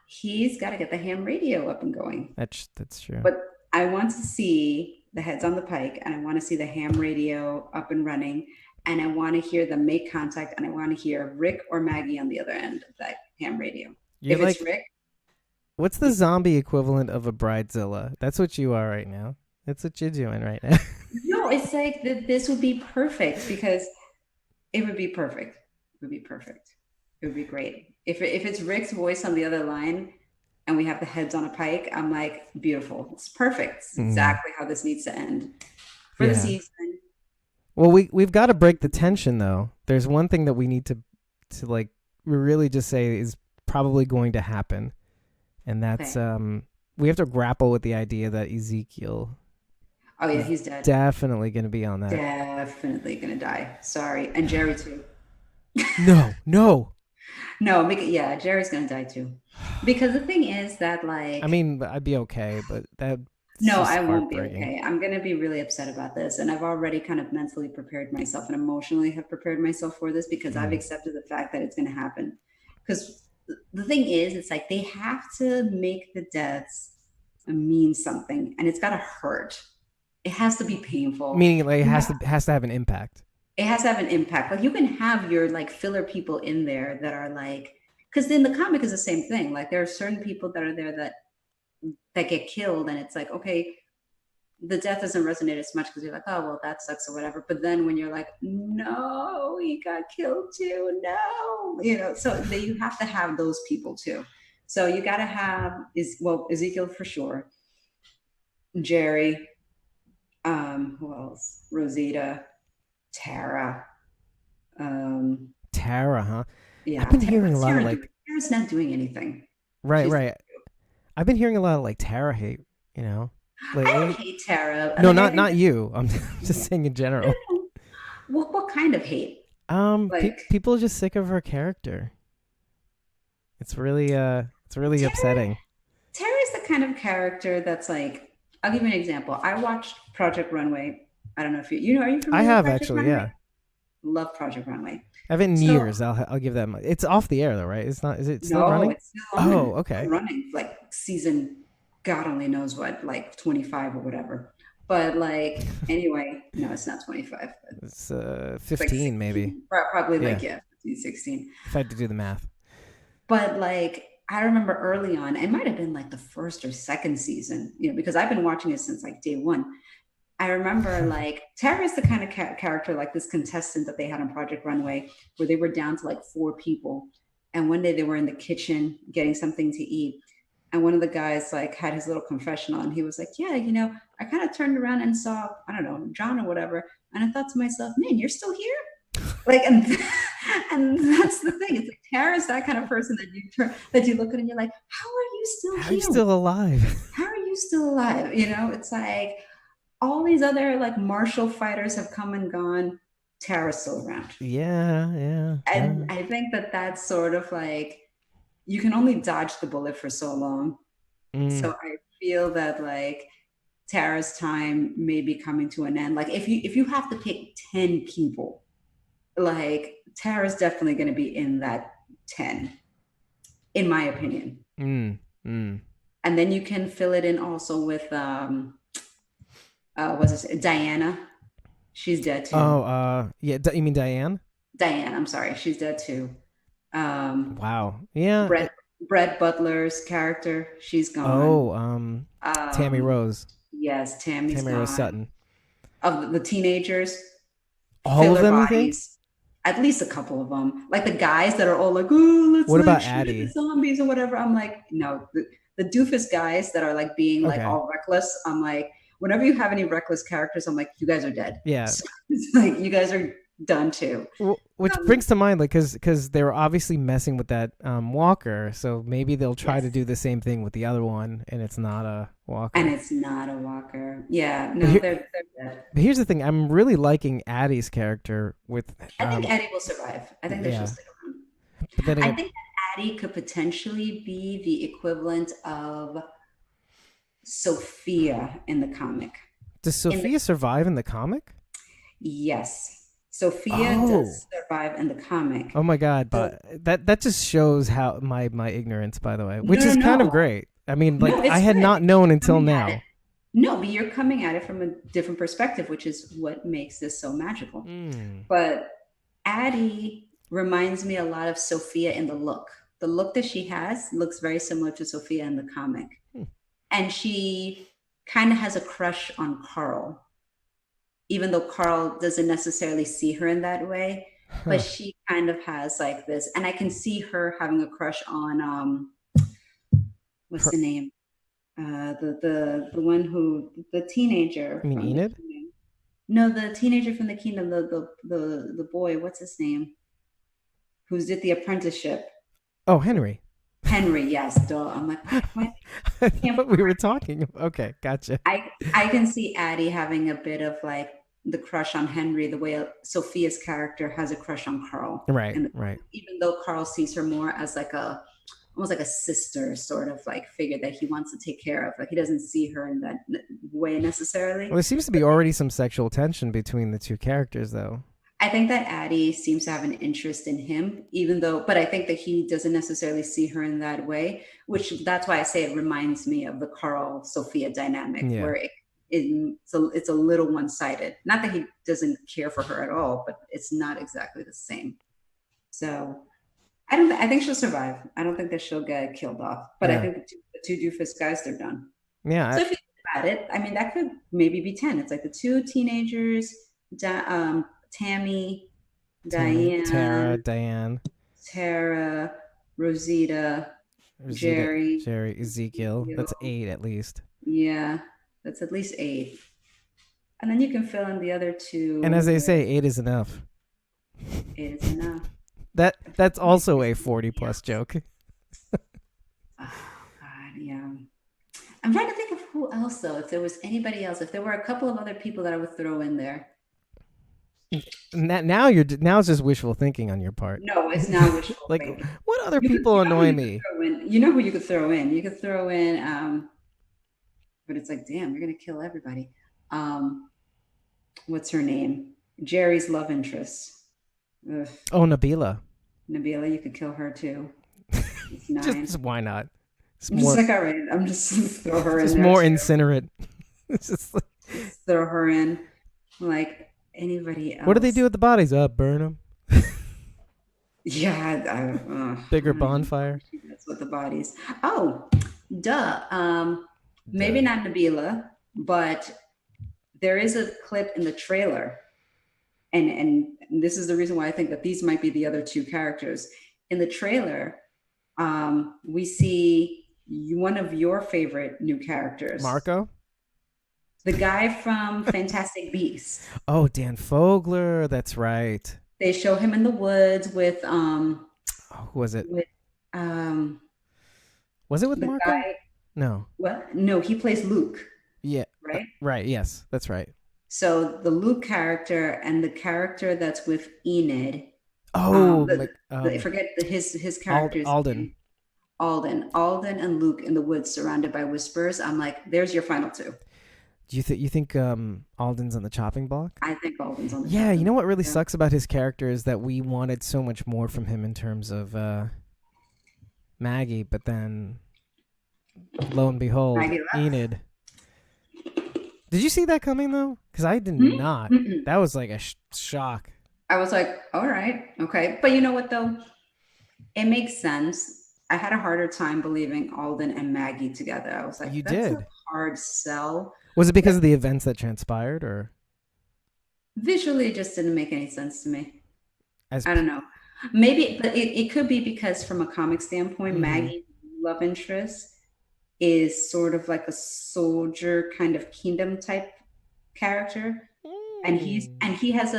B: He's got to get the ham radio up and going.
A: That's true.
B: But I want to see the heads on the pike, and I want to see the ham radio up and running, and I want to hear them make contact, and I want to hear Rick or Maggie on the other end of that ham radio. It's Rick.
A: What's the zombie equivalent of a bridezilla? That's what you are right now. That's what you're doing right now.
B: No, it's like this would be perfect because it would be perfect. It would be perfect. It would be great. If it's Rick's voice on the other line and we have the heads on a pike, I'm like, beautiful. It's perfect. It's exactly how this needs to end for the season.
A: Well, we've got to break the tension though. There's one thing that we need to like really just say is probably going to happen. And that's we have to grapple with the idea that Ezekiel.
B: Oh yeah, he's dead.
A: Definitely going to be on that.
B: Definitely going to die. Sorry, and Jerry too.
A: No.
B: Yeah, Jerry's going to die too. Because the thing is that like.
A: I mean, I'd be okay, but that.
B: No, I won't be okay. I'm going to be really upset about this, and I've already kind of mentally prepared myself and emotionally have prepared myself for this because I've accepted the fact that it's going to happen. Because the thing is, it's like they have to make the deaths mean something, and it's got to hurt. It has to be painful.
A: Meaning, like, it has to have an impact.
B: It has to have an impact. Like you can have your like filler people in there that are like, because in the comic is the same thing. Like there are certain people that are there that get killed, and it's like, okay, the death doesn't resonate as much because you're like, oh well, that sucks or whatever. But then when you're like, no, he got killed too, no, so you have to have those people too. So you got to have Ezekiel for sure, Jerry, who else? Rosita, Tara.
A: Tara, huh?
B: Yeah,
A: I've been hearing a lot of like.
B: Tara's not doing anything.
A: Right, right. I've been hearing a lot of like Tara hate.
B: I don't hate Tara.
A: No, not you. I'm just saying in general.
B: What kind of hate?
A: People are just sick of her character. It's really upsetting.
B: Tara's the kind of character that's like, I'll give you an example. I watched Project Runway. I don't know if are you familiar
A: I have
B: with Project
A: actually,
B: Runway?
A: yeah.
B: Love Project Runway.
A: I haven't in years. I'll give that much. It's off the air though, right? It's not. Is it still running?
B: It's still on.
A: Oh, okay.
B: It's running like season, God only knows what, like 25 or whatever. But like anyway, no, it's not 25.
A: It's 15 like maybe.
B: Probably like 15, 16.
A: If I had to do the math.
B: But like I remember early on, it might have been like the first or second season, because I've been watching it since like day one. I remember like Tara's the kind of character like this contestant that they had on Project Runway where they were down to like 4 people. And one day they were in the kitchen getting something to eat. And one of the guys like had his little confessional and he was like, yeah, I kind of turned around and saw, I don't know, John or whatever. And I thought to myself, man, you're still here? Like, and that's the thing. It's like Tara's that kind of person that you look at and you're like, how are you still here?
A: How are you still alive?
B: How are you still alive? It's like, all these other like martial fighters have come and gone. Tara's still around.
A: Yeah.
B: And I think that's sort of like, you can only dodge the bullet for so long. So I feel that like Tara's time may be coming to an end. Like if you have to pick 10 people, like Tara's definitely going to be in that 10, in my opinion. And then you can fill it in also with what's this? Diana. She's dead too.
A: Oh, yeah. You mean Diane?
B: Diane, I'm sorry. She's dead too.
A: Wow. Yeah.
B: Brett Butler's character, she's gone.
A: Oh, Tammy Rose.
B: Yes, Tammy
A: Rose Sutton.
B: Of the teenagers.
A: All of them,
B: bodies, at least a couple of them. Like the guys that are all like, oh, let's
A: what about
B: shoot
A: Addie?
B: The zombies or whatever. I'm like, no. The doofus guys that are like being like all reckless, I'm like, whenever you have any reckless characters, I'm like, you guys are dead.
A: Yeah.
B: So it's like, you guys are done too.
A: Which brings to mind, like, because they were obviously messing with that walker, so maybe they'll try to do the same thing with the other one, and it's not a walker.
B: And it's not a walker. Yeah, no, they're dead.
A: But here's the thing: I'm really liking Addie's character.
B: I think Addie will survive. I think she'll stick around. But then I think that Addie could potentially be the equivalent of Sophia in the comic.
A: Does Sophia survive in the comic?
B: Yes. Sophia does survive in the comic.
A: Oh my God! But that just shows how my ignorance, by the way, which is kind of great. I mean, like I had not known until now.
B: No, but you're coming at it from a different perspective, which is what makes this so magical. But Addie reminds me a lot of Sophia in the look. The look that she has looks very similar to Sophia in the comic. And she kind of has a crush on Carl, even though Carl doesn't necessarily see her in that way. But she kind of has like this. And I can see her having a crush on, what's the name? The one who, the teenager.
A: You mean Enid?
B: No, the teenager from the kingdom, the boy, what's his name? Who did the apprenticeship.
A: Oh, Henry.
B: Henry, yes, duh. I'm like, what?
A: I thought we were talking. Okay, gotcha.
B: I can see Addie having a bit of like the crush on Henry, the way Sophia's character has a crush on Carl.
A: Right, right.
B: Even though Carl sees her more as like almost like a sister sort of like figure that he wants to take care of. Like he doesn't see her in that way necessarily.
A: Well, there seems to be already some sexual tension between the two characters, though.
B: I think that Addie seems to have an interest in him, even though, but I think that he doesn't necessarily see her in that way, which that's why I say it reminds me of the Carl Sophia dynamic,
A: Yeah.
B: where it's a little one sided. Not that he doesn't care for her at all, but it's not exactly the same. So I think she'll survive. I don't think that she'll get killed off, but I
A: Yeah.
B: think the two doofus guys, they're done.
A: Yeah.
B: So if you think about it, I mean, that could maybe be 10. It's like the two teenagers, Tammy,
A: Tammy, Tara,
B: Diane,
A: Diane,
B: Tara, Rosita,
A: Rosita,
B: Jerry,
A: Jerry, Ezekiel. That's
B: Ezekiel.
A: 8 at least.
B: Yeah, that's at least 8. And then you can fill in the other
A: And
B: two
A: as they
B: with
A: say, 8 is enough.
B: 8 is enough.
A: That's also a 40 plus joke.
B: Oh, God, yeah. I'm trying to think of who else, though, if there was anybody else, if there were a couple of other people that I would throw in there.
A: Now it's just wishful thinking on your part.
B: No, it's not wishful
A: Like,
B: thinking.
A: what other people annoy me?
B: You know who you could throw in? You could throw in, but it's like, damn, you're going to kill everybody. What's her name? Jerry's love interest. Ugh.
A: Oh, Nabila.
B: Nabila, you could kill her too. It's 9.
A: Just why not? It's
B: I'm
A: more,
B: just like, all right, I'm just throw her in
A: just
B: there.
A: more
B: too.
A: incinerate. It's just like,
B: Just throw her in. Like anybody else.
A: what do they do with the bodies? Burn them.
B: Yeah,
A: Bigger bonfire.
B: That's what the bodies. Oh, duh. Maybe not Nabila, but there is a clip in the trailer, and this is the reason why I think that these might be the other two characters in the trailer. We see one of your favorite new characters,
A: Marco.
B: the guy from Fantastic Beasts.
A: Oh, Dan Fogler. That's right.
B: They show him in the woods with
A: Who was it?
B: with
A: Was it with
B: the
A: Marco?
B: guy.
A: No.
B: Well, no, he plays Luke,
A: Yeah.
B: right?
A: Right. Yes, that's right.
B: So the Luke character and the character that's with Enid.
A: Oh,
B: I forget his character's
A: Alden.
B: name. Alden and Luke in the woods surrounded by whispers. I'm like, there's your final two.
A: Do you think Alden's on the chopping block?
B: I think Alden's on the
A: Yeah, you know what really
B: yeah.
A: sucks about his character is that we wanted so much more from him in terms of Maggie, but then lo and behold,
B: Maggie left.
A: Enid. Did you see that coming though? Because I did not.
B: Mm-mm.
A: That was like a shock.
B: I was like, all right, okay. But you know what though? It makes sense. I had a harder time believing Alden and Maggie together. I was like,
A: You
B: that's
A: did.
B: a hard sell.
A: Was it because of the events that transpired, or
B: Visually, it just didn't make any sense to me.
A: as
B: I don't know. Maybe, but it could be because from a comic standpoint,
A: Mhm.
B: Maggie's love interest is sort of like a soldier kind of kingdom type character. And he has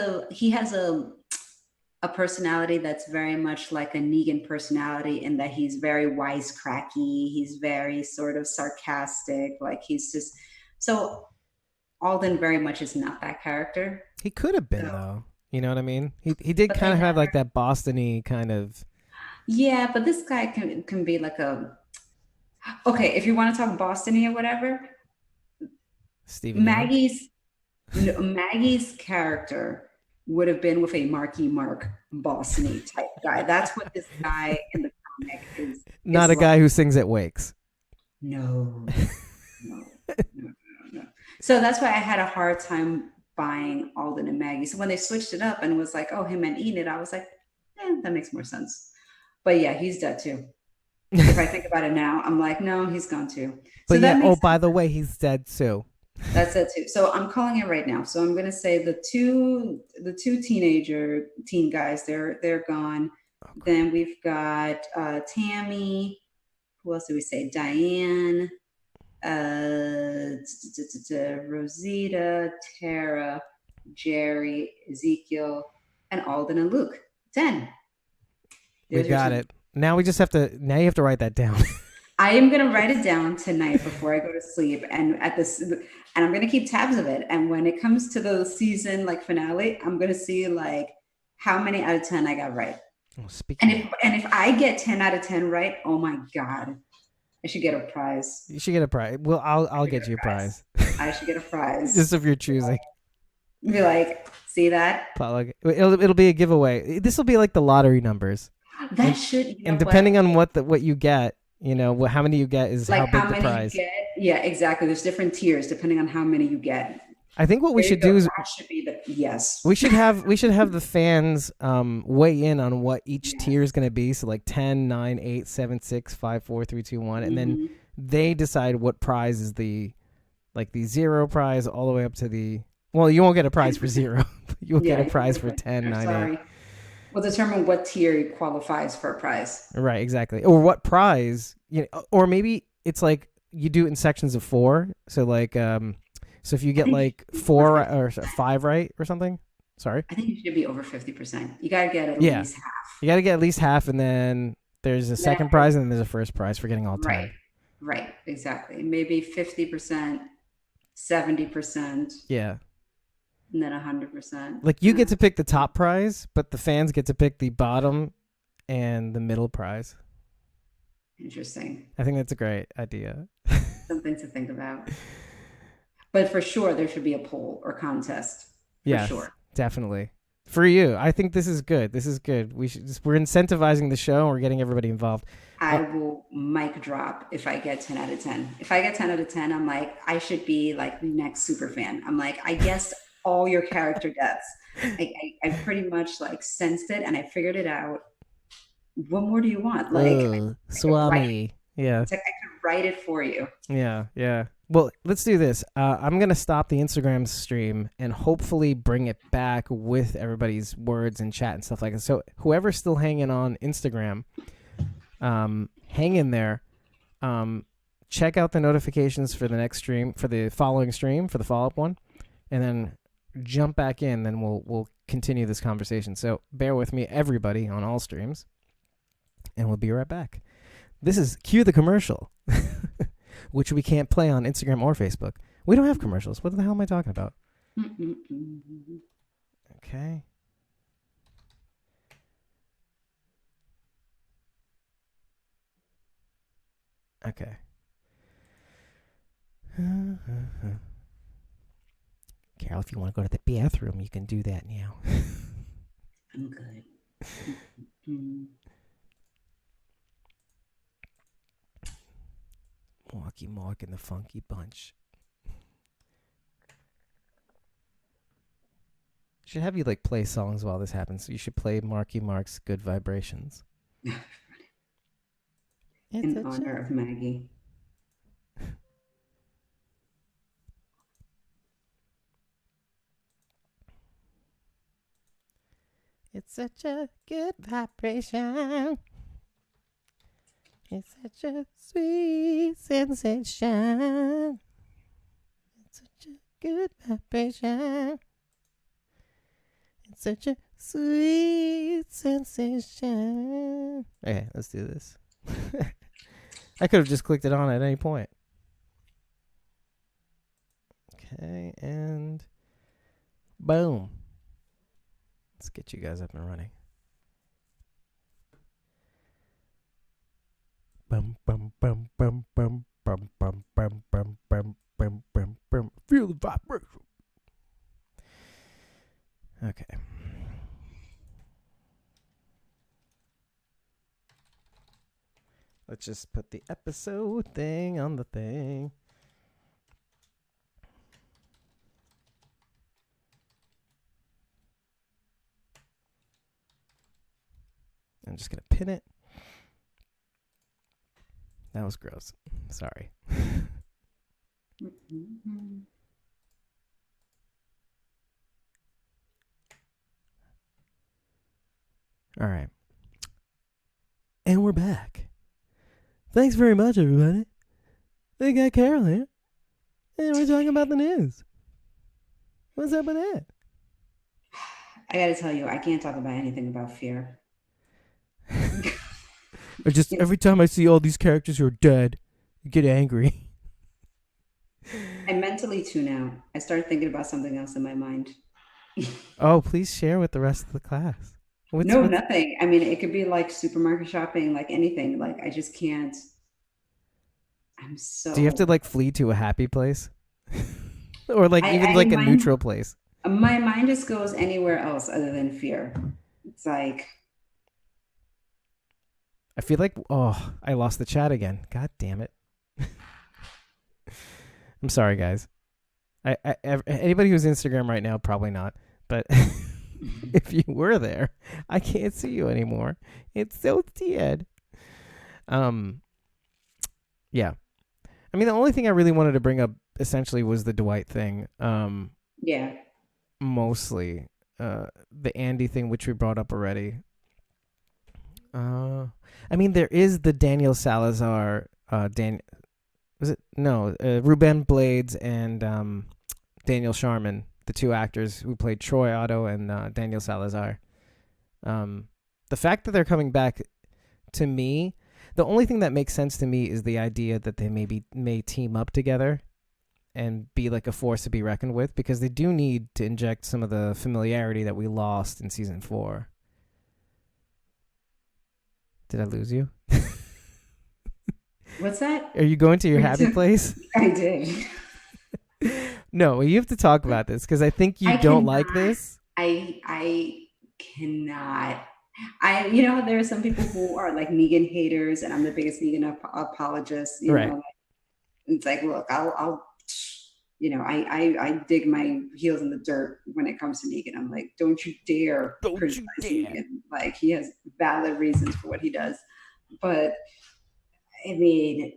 B: a personality that's very much like a Negan personality in that he's very wisecracky, he's very sort of sarcastic, like he's just so Alden very much is not that character.
A: He could have been
B: So-
A: though. You know what I mean? He did
B: But
A: kind of
B: they
A: have like that Boston-y kind of.
B: Yeah, but this guy can be like a okay, if you want to talk Boston-y or whatever,
A: Stephen.
B: Maggie's character would have been with a Marky Mark Boston-y type guy. That's what this guy in the comic is.
A: Not a guy who sings at wakes.
B: No. So that's why I had a hard time buying Alden and Maggie. So when they switched it up and it was like, oh, him and Enid, I was like, that makes more sense. But yeah, he's dead too. If I think about it now, I'm like, no, he's gone too.
A: But
B: so
A: yeah, by the way, he's dead too.
B: That's it too. So I'm calling it right now. So I'm gonna say the two teen guys, they're gone.
A: Okay.
B: Then we've got Tammy. Who else do we say? Diane, Rosita, Tara, Jerry, Ezekiel, and Alden and Luke. 10.
A: We got it. Now we just have to. Now you have to write that down.
B: I am gonna write it down tonight before I go to sleep, and I'm gonna keep tabs of it. And when it comes to the season like finale, I'm gonna see like how many out of 10 I got right.
A: Oh,
B: and if I get 10 out of 10 right, oh my god, I should get a prize.
A: You should get a prize. Well, I'll get you a prize.
B: I should get a prize.
A: Just if you're choosing.
B: Be like, see that?
A: Potluck. It'll be a giveaway. This will be like the lottery numbers,
B: That
A: and
B: should, you
A: and
B: know what?
A: depending on what you get, how many you get is how
B: Like how
A: big the
B: many you
A: prize.
B: get. Yeah, exactly. There's different tiers depending on how many you get.
A: I think what we
B: There you
A: should
B: go.
A: do is
B: That should be the yes.
A: we should have the fans weigh in on what each
B: Yeah.
A: tier is going to be. So like 10, 9, 8, 7, 6, 5, 4, 3, 2, 1, and then
B: Hmm.
A: they decide what prize is the zero prize all the way up to the. Well, you won't get a prize for 0. You will get
B: Yeah,
A: a
B: you can
A: prize
B: get
A: for
B: a
A: 10,
B: I'm
A: 9, 8.
B: sorry. We'll determine what tier qualifies for a prize.
A: Right, exactly. Or what prize, or maybe it's like you do it in sections of 4. So like so if you
B: I
A: get
B: think you
A: like
B: should be over
A: 4
B: 50.
A: or 5 right or something. Sorry.
B: I think you should be over 50%. You got to get at
A: Yeah.
B: least half.
A: You got to get at least half, and then there's a
B: And then
A: second prize and then there's a first prize for getting all
B: right,
A: 10.
B: right, exactly. Maybe 50%, 70%,
A: Yeah.
B: and then 100%.
A: Like you get to pick the top prize, but the fans get to pick the bottom and the middle prize.
B: Interesting.
A: I think that's a great idea.
B: Something to think about. But for sure, there should be a poll or contest for
A: Yes,
B: sure.
A: definitely. For you, I think this is good. This is good. We're incentivizing the show and we're getting everybody involved.
B: I will mic drop if I get 10 out of 10. If I get 10 out of 10, I'm like, I should be like the next super fan. I'm like, I guessed all your character deaths. I pretty much like sensed it and I figured it out. What more do you want? Like, I could write,
A: Swami. Yeah.
B: it's like I could write it for you.
A: Yeah, yeah. Well, let's do this. I'm gonna stop the Instagram stream and hopefully bring it back with everybody's words and chat and stuff like that. So whoever's still hanging on Instagram, hang in there. Check out the notifications for the next stream, for the following stream, for the follow up one, and then jump back in. Then we'll continue this conversation. So bear with me, everybody, on all streams, and we'll be right back. This is cue the commercial, which we can't play on Instagram or Facebook. We don't have commercials. What the hell am I talking about?
B: Mm-mm-mm.
A: Okay. Okay. Carol, if you want to go to the bathroom, you can do that now.
B: I'm good. Mm-mm.
A: Marky Mark and the Funky Bunch. Should have you like play songs while this happens. So you should play Marky Mark's Good Vibrations.
B: In honor of Maggie.
A: It's such a good vibration. It's such a sweet sensation. It's such a good vibration. It's such a sweet sensation. Okay, let's do this. I could have just clicked it on at any point. Okay, and boom. Let's get you guys up and running. Bum bum bum bum bum bum bum bum bum bum bum bum bum. Feel the vibration. Okay. Let's just put the episode thing on the thing. I'm just going to pin it. That was gross. Sorry.
B: Mm-hmm.
A: All right. And we're back. Thanks very much, everybody. We got Carol here. And we're talking about the news. What's up with that?
B: I gotta tell you, I can't talk about anything about fear.
A: I just every time I see all these characters who are dead, I get angry.
B: I mentally tune out. I start thinking about something else in my mind.
A: Oh, please share with the rest of the class.
B: No,
A: What's
B: nothing. I mean, it could be like supermarket shopping, like anything. Like I just can't. I'm
A: do you have to
B: so.
A: like flee to a happy place? Or like
B: I,
A: even
B: I
A: like a
B: mind.
A: neutral place?
B: My mind just goes anywhere else other than fear. It's like,
A: I feel like, oh, I lost the chat again. God damn it. I'm sorry, guys. Anybody who's Instagram right now, probably not. But if you were there, I can't see you anymore. It's so dead. Um, yeah. I mean, the only thing I really wanted to bring up essentially was the Dwight thing.
B: yeah,
A: Mostly, the Andy thing, which we brought up already. I mean, there is the Daniel Salazar. Was it no? Ruben Blades and Daniel Sharman, the two actors who played Troy Otto and Daniel Salazar. The fact that they're coming back, to me, the only thing that makes sense to me is the idea that they may team up together and be like a force to be reckoned with, because they do need to inject some of the familiarity that we lost in season 4. Did I lose you?
B: what's that?
A: Are you going to your happy place?
B: I did.
A: No, you have to talk about this because I think you
B: I
A: don't
B: cannot.
A: like this.
B: I cannot. You know, there are some people who are like Negan haters, and I'm the biggest Negan apologist. You
A: Right.
B: know, it's like, look, I'll I dig my heels in the dirt when it comes to Negan. I'm like, don't you dare
A: Don't
B: criticize
A: you dare.
B: Negan. Like, he has valid reasons for what he does. But I mean,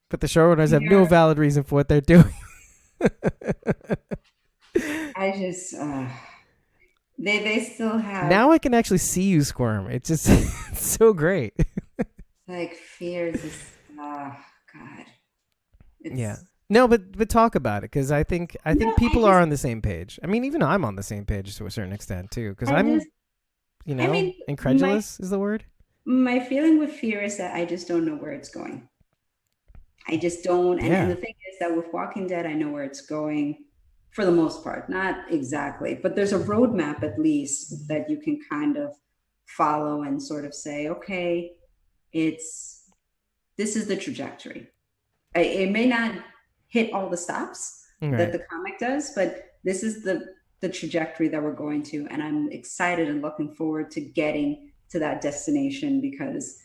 A: But the showrunners have no
B: yeah,
A: valid reason for what they're doing.
B: I just they still have
A: Now I can actually see you squirm. It's just it's so great.
B: like fear. Just oh God,
A: Yeah.
B: it's
A: No, but talk about it, because I
B: no.
A: think people are on the same page. I mean, even I'm on the same page to a certain extent too, because
B: I
A: I'm,
B: just I mean my
A: incredulous is the word.
B: my feeling with fear is that I just don't know where it's going. I just don't. And
A: Yeah.
B: the thing is that with Walking Dead, I know where it's going for the most part. Not exactly, but there's a roadmap at least that you can kind of follow and sort of say, okay, it's this is the trajectory. It may not hit all the stops that
A: Right.
B: the comic does, but this is the trajectory that we're going to, and I'm excited and looking forward to getting to that destination because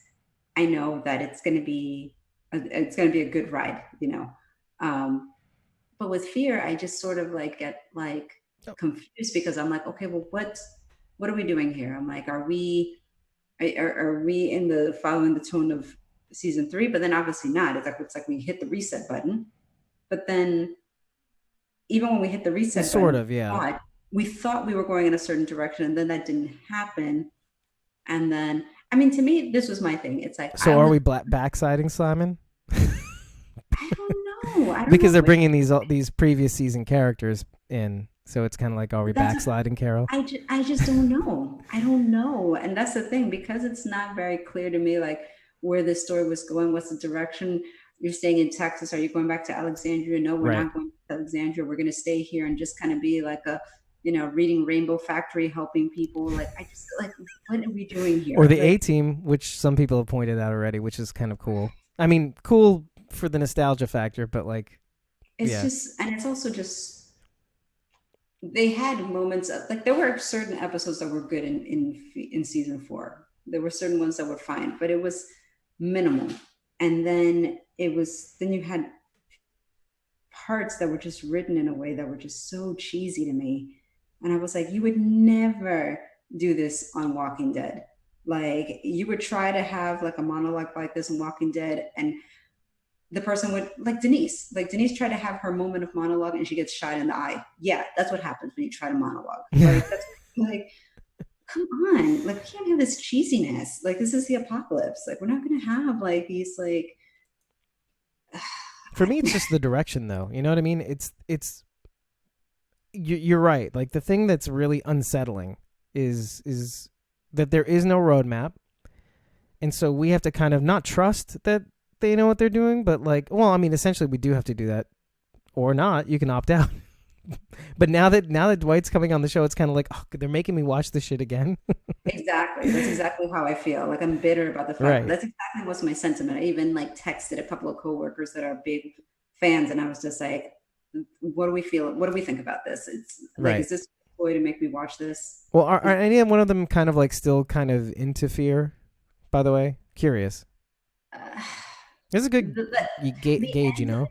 B: I know that it's going to be a good ride, you know. Um, but with fear, I just sort of like get like
A: Oh,
B: confused because I'm like, okay, well, what are we doing here? I'm like, are we in the following the tone of season 3? But then obviously not. It's like we hit the reset button, but then even when we hit the reset
A: sort
B: button,
A: of, yeah.
B: we thought we were going in a certain direction, and then that didn't happen. And then, I mean, to me, this was my thing. It's like
A: So are we backsiding, Simon?
B: I don't know. I don't
A: Because
B: know
A: they're
B: which.
A: bringing these previous season characters in, so it's kind of like, are we
B: That's
A: backsliding, Carol?
B: I just don't know. I don't know. And that's the thing, because it's not very clear to me, like where this story was going, what's the direction. You're staying in Texas. Are you going back to Alexandria? No, we're
A: Right.
B: not going to Alexandria. We're going to stay here and just kind of be like a, reading Rainbow Factory, helping people. Like, I just like, what are we doing
A: Or
B: here?
A: the
B: Like,
A: A Team, which some people have pointed out already, which is kind of cool. I mean, cool for the nostalgia factor, but like,
B: it's
A: yeah.
B: just, and it's also just, they had moments of, like, there were certain episodes that were good in season 4. There were certain ones that were fine, but it was minimal. And then then you had parts that were just written in a way that were just so cheesy to me. And I was like, you would never do this on Walking Dead. Like, you would try to have like a monologue like this in Walking Dead, and the person would, like Denise tried to have her moment of monologue and she gets shot in the eye. Yeah, that's what happens when you try to monologue. Like, that's like, come on, like, we can't have this cheesiness. Like, this is the apocalypse. Like, we're not gonna have like these like
A: For me, it's just the direction, though. You know what I mean? You're right. Like, the thing that's really unsettling is that there is no roadmap, and so we have to kind of not trust that they know what they're doing, but like, well, I mean, essentially, we do have to do that, or not. You can opt out. But now that Dwight's coming on the show, it's kind of like, oh, they're making me watch this shit again.
B: exactly. That's exactly how I feel. Like, I'm bitter about the fact
A: Right.
B: that's exactly what's my sentiment. I even like texted a couple of coworkers that are big fans, and I was just like, what do we feel? What do we think about this? It's like,
A: Right.
B: is this a ploy to make me watch this?
A: Well, are
B: Is,
A: any one of them kind of like still kind of into fear? By the way, curious.
B: uh,
A: This is a
B: the,
A: good
B: the, the
A: gauge, you
B: end of
A: know.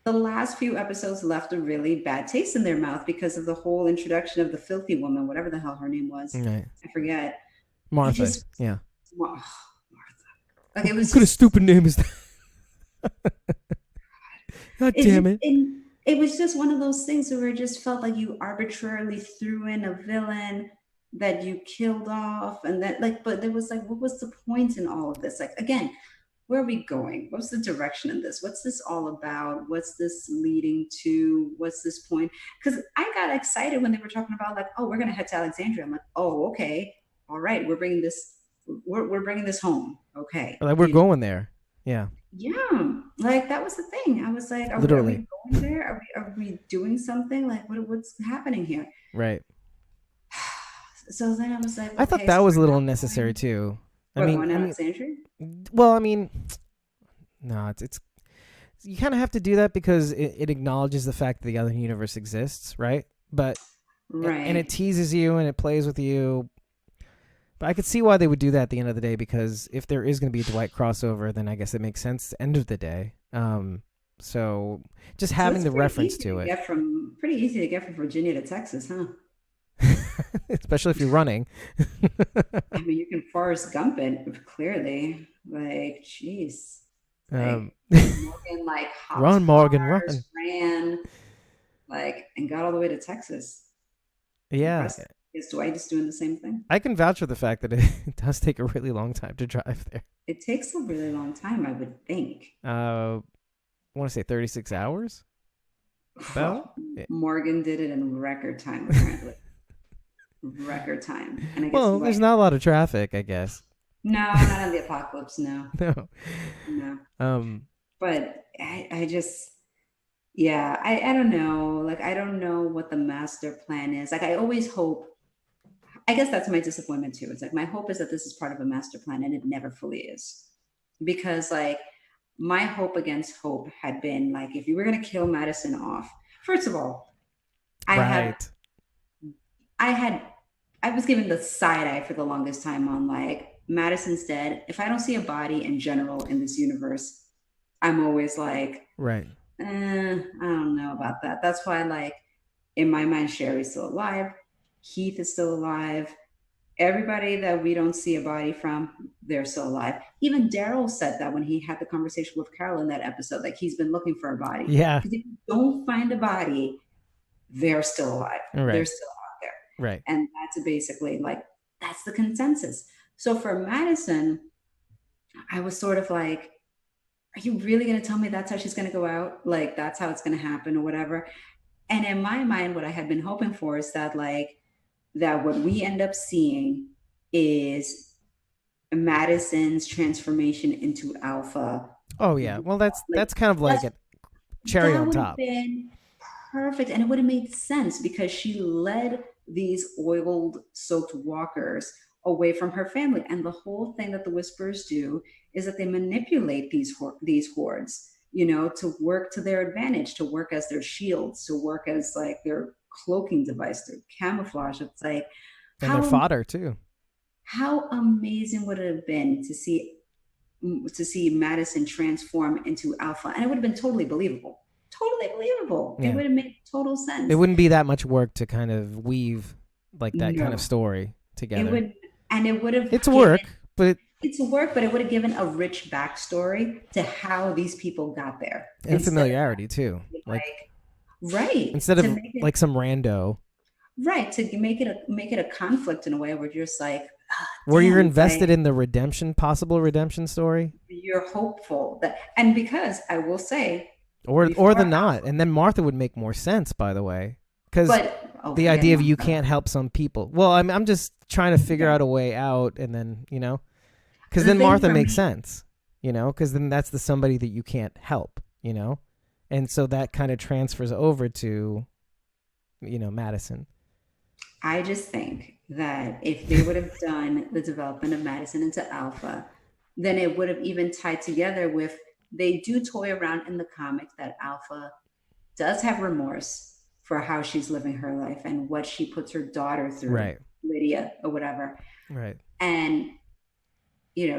B: the last few episodes left a really bad taste in their mouth because of the whole introduction of the filthy woman, whatever the hell her name was.
A: Right.
B: I forget. It
A: Martha.
B: just,
A: Yeah.
B: oh, Martha. Like it
A: What
B: was
A: kind of
B: just,
A: stupid name is that? God damn it.
B: it was just one of those things where it just felt like you arbitrarily threw in a villain that you killed off, and that like, but there was like, what was the point in all of this? Like again, where are we going? What's the direction in this? What's this all about? What's this leading to? What's this point? Because I got excited when they were talking about like, oh, we're gonna head to Alexandria. I'm like, oh, okay, all right, we're bringing this home. Okay,
A: Like we're going there. Yeah.
B: yeah, like that was the thing. I was like, are
A: Literally.
B: we going there? Are we doing something? Like what's happening here?
A: Right.
B: So then I was like,
A: I thought
B: okay,
A: that
B: so
A: was a
B: we're
A: little
B: not
A: unnecessary
B: going.
A: too. I
B: We're
A: mean,
B: going to
A: I mean,
B: Alexandria.
A: well, I mean, no, it's you kind of have to do that because it acknowledges the fact that the other universe exists, right? But and it
B: Right.
A: teases you and it plays with you. But I could see why they would do that at the end of the day because if there is going to be a Dwight crossover, then I guess it makes sense at the end of the day. So just
B: So
A: having
B: it's
A: the reference to it,
B: pretty easy to get from Virginia to Texas, huh?
A: especially if you're running.
B: I mean, you can Forrest Gump it clearly. Like, jeez,
A: um,
B: like Morgan like hopped
A: Run, Morgan,
B: cars,
A: run.
B: ran, like, and got all the way to Texas.
A: Yeah,
B: Impressive. Is Dwight just doing the same thing?
A: I can vouch for the fact that it does take a really long time to drive there.
B: It takes a really long time, I would think.
A: I want to say 36 hours. About.
B: Well,
A: Yeah.
B: Morgan did it in record time, apparently. Record time. And I guess
A: Well,
B: Dwight.
A: there's not a lot of traffic, I guess.
B: No, not in the apocalypse, no.
A: No.
B: No.
A: Um.
B: But I just, yeah, I don't know. Like, I don't know what the master plan is. Like, I always hope, I guess that's my disappointment too. It's like, my hope is that this is part of a master plan, and it never fully is. Because, like, my hope against hope had been, like, if you were going to kill Madison off, first of all, I have,
A: Right.
B: I had, I was given the side eye for the longest time on, like, Madison's dead. If I don't see a body in general in this universe, I'm always like,
A: Right.
B: I don't know about that. That's why, like, in my mind, Sherry's still alive. Keith is still alive. Everybody that we don't see a body from, they're still alive. Even Daryl said that when he had the conversation with Carol in that episode, like he's been looking for a body.
A: Yeah.
B: Because if you don't find a body, they're still alive. They're
A: Right.
B: still out there.
A: Right.
B: And that's basically like, that's the consensus. So for Madison, I was sort of like, are you really going to tell me that's how she's going to go out? Like, that's how it's going to happen or whatever. And in my mind, what I had been hoping for is that, like, that what we end up seeing is Madison's transformation into Alpha.
A: Oh yeah. Well, that's
B: Like,
A: kind of like
B: that's,
A: a cherry
B: that
A: on
B: would have
A: top.
B: been perfect. And it would have made sense because she led these oiled, soaked walkers away from her family. And the whole thing that the Whisperers do is that they manipulate these hordes, you know, to work to their advantage, to work as their shields, to work as like their cloaking device, their camouflage. It's like,
A: And their
B: how
A: fodder too.
B: how amazing would it have been to see Madison transform into Alpha, and it would have been totally believable. Totally believable.
A: Yeah.
B: It would have made total sense.
A: It wouldn't be that much work to kind of weave like that kind of
B: No,
A: story together.
B: it would, and it would have
A: It's
B: given,
A: work, but
B: it's work, but it would have given a rich backstory to how these people got there.
A: and familiarity too. Like
B: Right,
A: instead
B: to
A: of
B: make it
A: like some rando
B: right, to make it a conflict in a way where you're just like,
A: where you're
B: damn,
A: invested
B: like,
A: in the possible redemption story,
B: you're hopeful that, and because I will say,
A: or the
B: before
A: not, and then Martha would make more sense. By the way, because
B: but
A: the
B: forget
A: idea of you
B: Martha.
A: can't help some people. Well, I'm just trying to figure
B: Yeah.
A: out a way out, and then because
B: The
A: then
B: thing
A: Martha
B: for
A: makes
B: me,
A: sense, because then that's the somebody that you can't help, and so that kind of transfers over to Madison.
B: I just think that if they would have done the development of Madison into Alpha, then it would have even tied together with, they do toy around in the comic that Alpha does have remorse for how she's living her life and what she puts her daughter through,
A: Right.
B: Lydia or whatever.
A: Right.
B: And,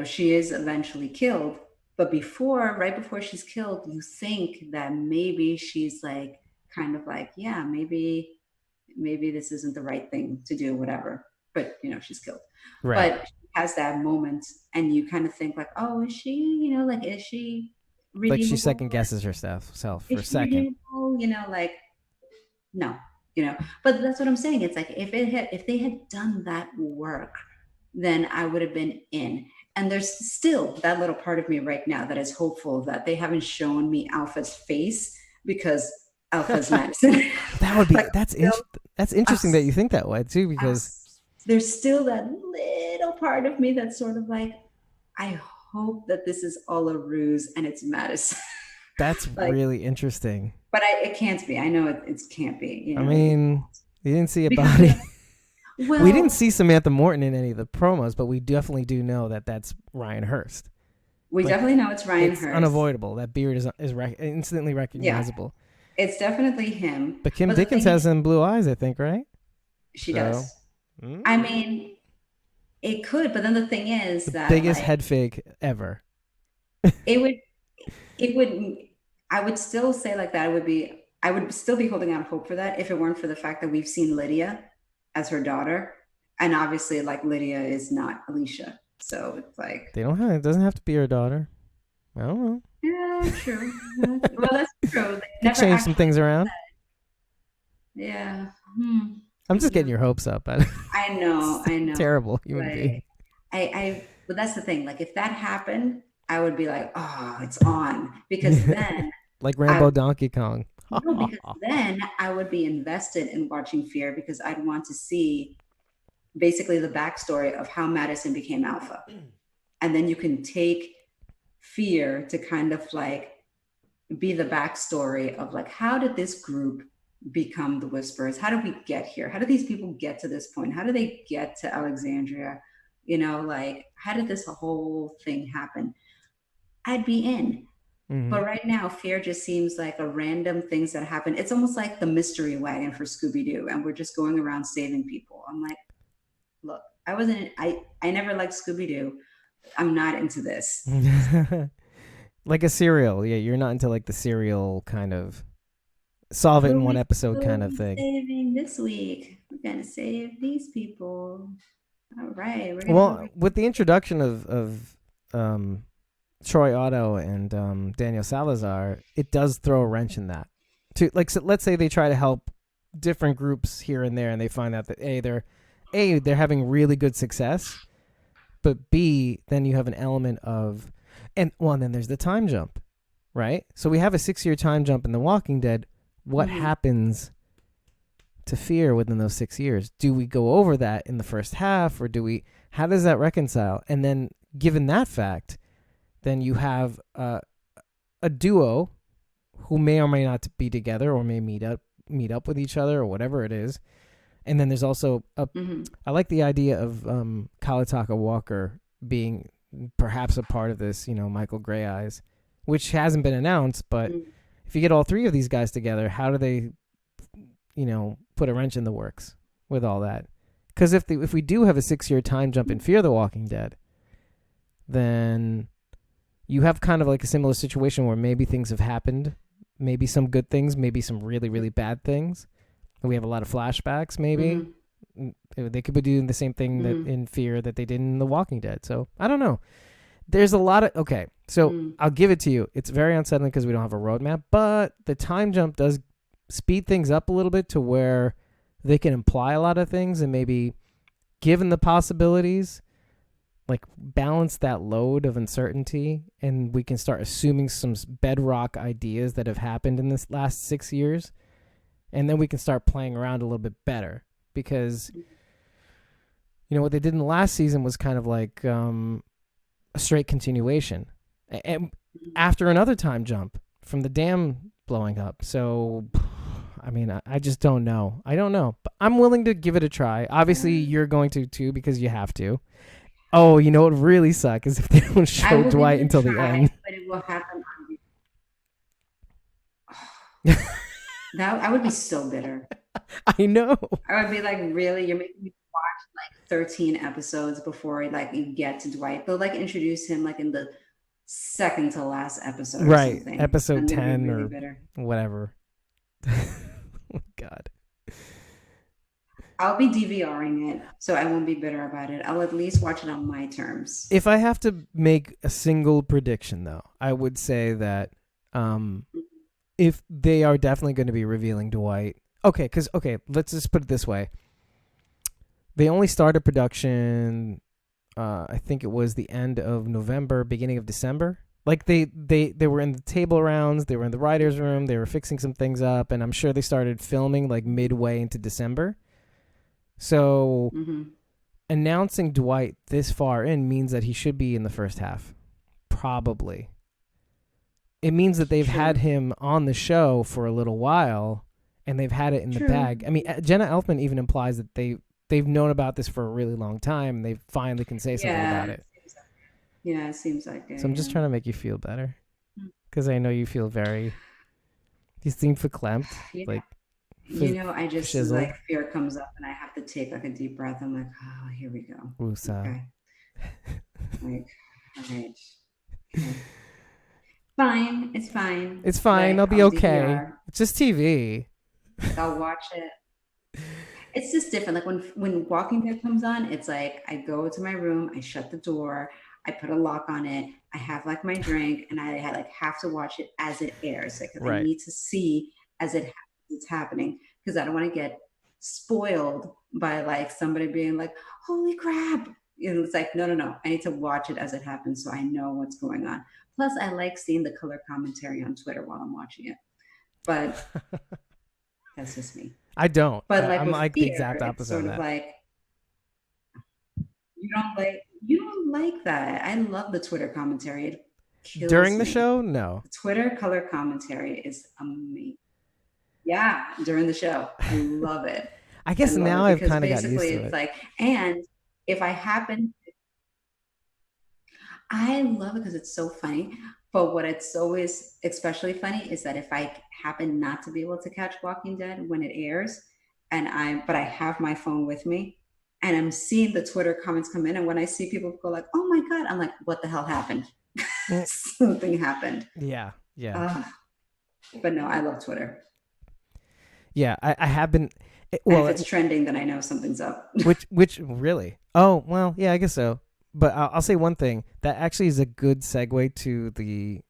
B: she is eventually killed. But right before she's killed, you think that maybe she's like, kind of like, yeah, maybe this isn't the right thing to do, whatever. But, she's killed.
A: Right.
B: But she has that moment, and you kind of think, like, oh, is she, like, is she
A: Like she
B: redeemable?
A: second guesses herself self for
B: Is
A: a
B: she
A: second.
B: redeemable? Like, no, but that's what I'm saying. It's like, if they had done that work, then I would have been in. And there's still that little part of me right now that is hopeful that they haven't shown me Alpha's face, because Alpha's Madison.
A: That would be
B: Like, still,
A: that's
B: I'm,
A: interesting that you think that way too, because
B: there's still that little part of me that's sort of like, I hope that this is all a ruse and it's Madison.
A: that's
B: Like,
A: really interesting.
B: but it can't be. I know it can't be.
A: I mean, you didn't see a
B: Because
A: body. We didn't
B: well,
A: see Samantha Morton in any of the promos, but we definitely do know that that's Ryan Hurst.
B: we
A: Like,
B: definitely know it's Ryan
A: it's
B: Hurst.
A: unavoidable. That beard is instantly
B: Yeah,
A: recognizable.
B: it's definitely him.
A: But Kim
B: But the
A: Dickens
B: thing
A: has
B: is,
A: some blue eyes, I think, right?
B: she
A: So,
B: does. I mean, it could, but then the thing is
A: the
B: that,
A: biggest
B: like,
A: head fake ever.
B: it would, it would, I would still say, like, that I would still be holding out hope for that if it weren't for the fact that we've seen Lydia as her daughter. And obviously, like, Lydia is not Alicia. So it's like,
A: They don't have. It doesn't have to be her daughter. I don't know.
B: yeah, true. Well, that's true. They
A: Could
B: never
A: change some
B: actually,
A: things around.
B: yeah.
A: I'm just getting
B: Yeah.
A: your hopes up.
B: I know.
A: Terrible human
B: But
A: being.
B: but that's the thing. Like, if that happened, I would be like, oh, it's on. Because then
A: Like
B: I
A: Rambo Donkey Kong.
B: no, because then I would be invested in watching Fear, because I'd want to see basically the backstory of how Madison became Alpha. And then you can take Fear to kind of like be the backstory of, like, how did this group become the Whisperers? How did we get here? How did these people get to this point? How did they get to Alexandria? Like, how did this whole thing happen? I'd be in.
A: Hmm.
B: But right now, Fear just seems like a random things that happen. It's almost like the mystery wagon for Scooby Doo, and we're just going around saving people. I'm like, look, I never liked Scooby Doo. I'm not into this.
A: Like a serial. Yeah, you're not into like the serial kind of solve it in one episode
B: Who are
A: kind of
B: we
A: thing.
B: saving this week? We're gonna save these people. All right, we're gonna
A: Well,
B: go.
A: with the introduction of Troy Otto and Daniel Salazar, it does throw a wrench in that. To like, so let's say they try to help different groups here and there, and they find out that they're having really good success, but B, then you have an element of, and then there's the time jump, right? So we have a 6-year time jump in The Walking Dead. What happens to Fear within those 6 years? Do we go over that in the first half, or do we? How does that reconcile? And then, given that fact, then you have a duo who may or may not be together, or may meet up with each other, or whatever it is. And then there's also I like the idea of Kalitaka Walker being perhaps a part of this, Michael Grey Eyes, which hasn't been announced, but if you get all three of these guys together, how do they, put a wrench in the works with all that? Because if we do have a 6-year time jump in Fear the Walking Dead, then you have kind of like a similar situation where maybe things have happened, maybe some good things, maybe some really, really bad things. And we have a lot of flashbacks, maybe. They could be doing the same thing that in Fear that they did in The Walking Dead. So I don't know. There's a lot of, okay, so I'll give it to you. It's very unsettling because we don't have a roadmap, but the time jump does speed things up a little bit to where they can imply a lot of things, and maybe given the possibilities, like balance that load of uncertainty, and we can start assuming some bedrock ideas that have happened in this last 6 years, and then we can start playing around a little bit better, because what they did in the last season was kind of like a straight continuation, and after another time jump from the dam blowing up. So I mean, I just don't know. I don't know, but I'm willing to give it a try. Obviously you're going to too, because you have to. Oh, what would really suck is if they don't show Dwight until the end.
B: But it will happen. That I would be so bitter.
A: I know.
B: I would be like, really? You're making me watch like 13 episodes before like you get to Dwight. They'll like introduce him like in the second to last episode or
A: Right.
B: something.
A: Episode
B: I'm gonna be
A: 10
B: really
A: or
B: bitter.
A: whatever. Oh, God.
B: I'll be DVRing it, so I won't be bitter about it. I'll at least watch it on my terms.
A: If I have to make a single prediction, though, I would say that if they are definitely going to be revealing Dwight. Okay, because, okay, let's just put it this way. They only started production, I think it was the end of November, beginning of December. Like they were in the table rounds, they were in the writer's room, they were fixing some things up, and I'm sure they started filming like midway into December. So
B: Mm-hmm.
A: announcing Dwight this far in means that he should be in the first half. Probably. It means that they've had
B: True.
A: him on the show for a little while and they've had it in the
B: True.
A: bag. I mean, Jenna Elfman even implies that they've known about this for a really long time and they finally can say something about
B: Yeah.
A: it.
B: Yeah, it seems like it.
A: So I'm just
B: Yeah.
A: trying to make you feel better because I know you feel you seem verklempt,
B: You know,
A: like
B: I just
A: shizzled.
B: like fear comes up and I have to take like a deep breath. I'm like, oh, here we go.
A: Woosah.
B: Okay. Like, all right. Okay. Fine. It's fine.
A: It's fine.
B: Like,
A: I'll be
B: I'll
A: okay.
B: DVR.
A: It's just TV.
B: I'll watch it. It's just different. Like when Walking Dead comes on, it's like I go to my room, I shut the door, I put a lock on it, I have like my drink, and I like have to watch it as it airs because I
A: Right.
B: need to see as it's happening because I don't want to get spoiled by like somebody being like, "Holy crap!" You know, it's like no. I need to watch it as it happens so I know what's going on. Plus, I like seeing the color commentary on Twitter while I'm watching it, but that's just me.
A: I don't.
B: But like
A: I'm
B: with
A: like the exact
B: fear, it's
A: opposite of
B: sort of
A: that.
B: like you don't like that. I love the Twitter commentary. It
A: During
B: kills
A: the
B: me.
A: show, no.
B: The Twitter color commentary is amazing. Yeah, during the show. I love it.
A: I
B: I
A: guess
B: love
A: now
B: it
A: I've
B: because
A: kind of got used
B: basically
A: to
B: it's
A: it.
B: like, and if I happen, I love it because it's so funny. But what it's always especially funny is that if I happen not to be able to catch Walking Dead when it airs, but I have my phone with me, and I'm seeing the Twitter comments come in, and when I see people go like, "Oh my God," I'm like, "What the hell happened?"
A: Mm,
B: Something happened.
A: yeah, yeah,
B: Uh, but no, I love Twitter,
A: yeah. I have been.
B: and if it's trending, then I know something's up.
A: Which really? Oh well, yeah, I guess so. But I'll say one thing that actually is a good segue to the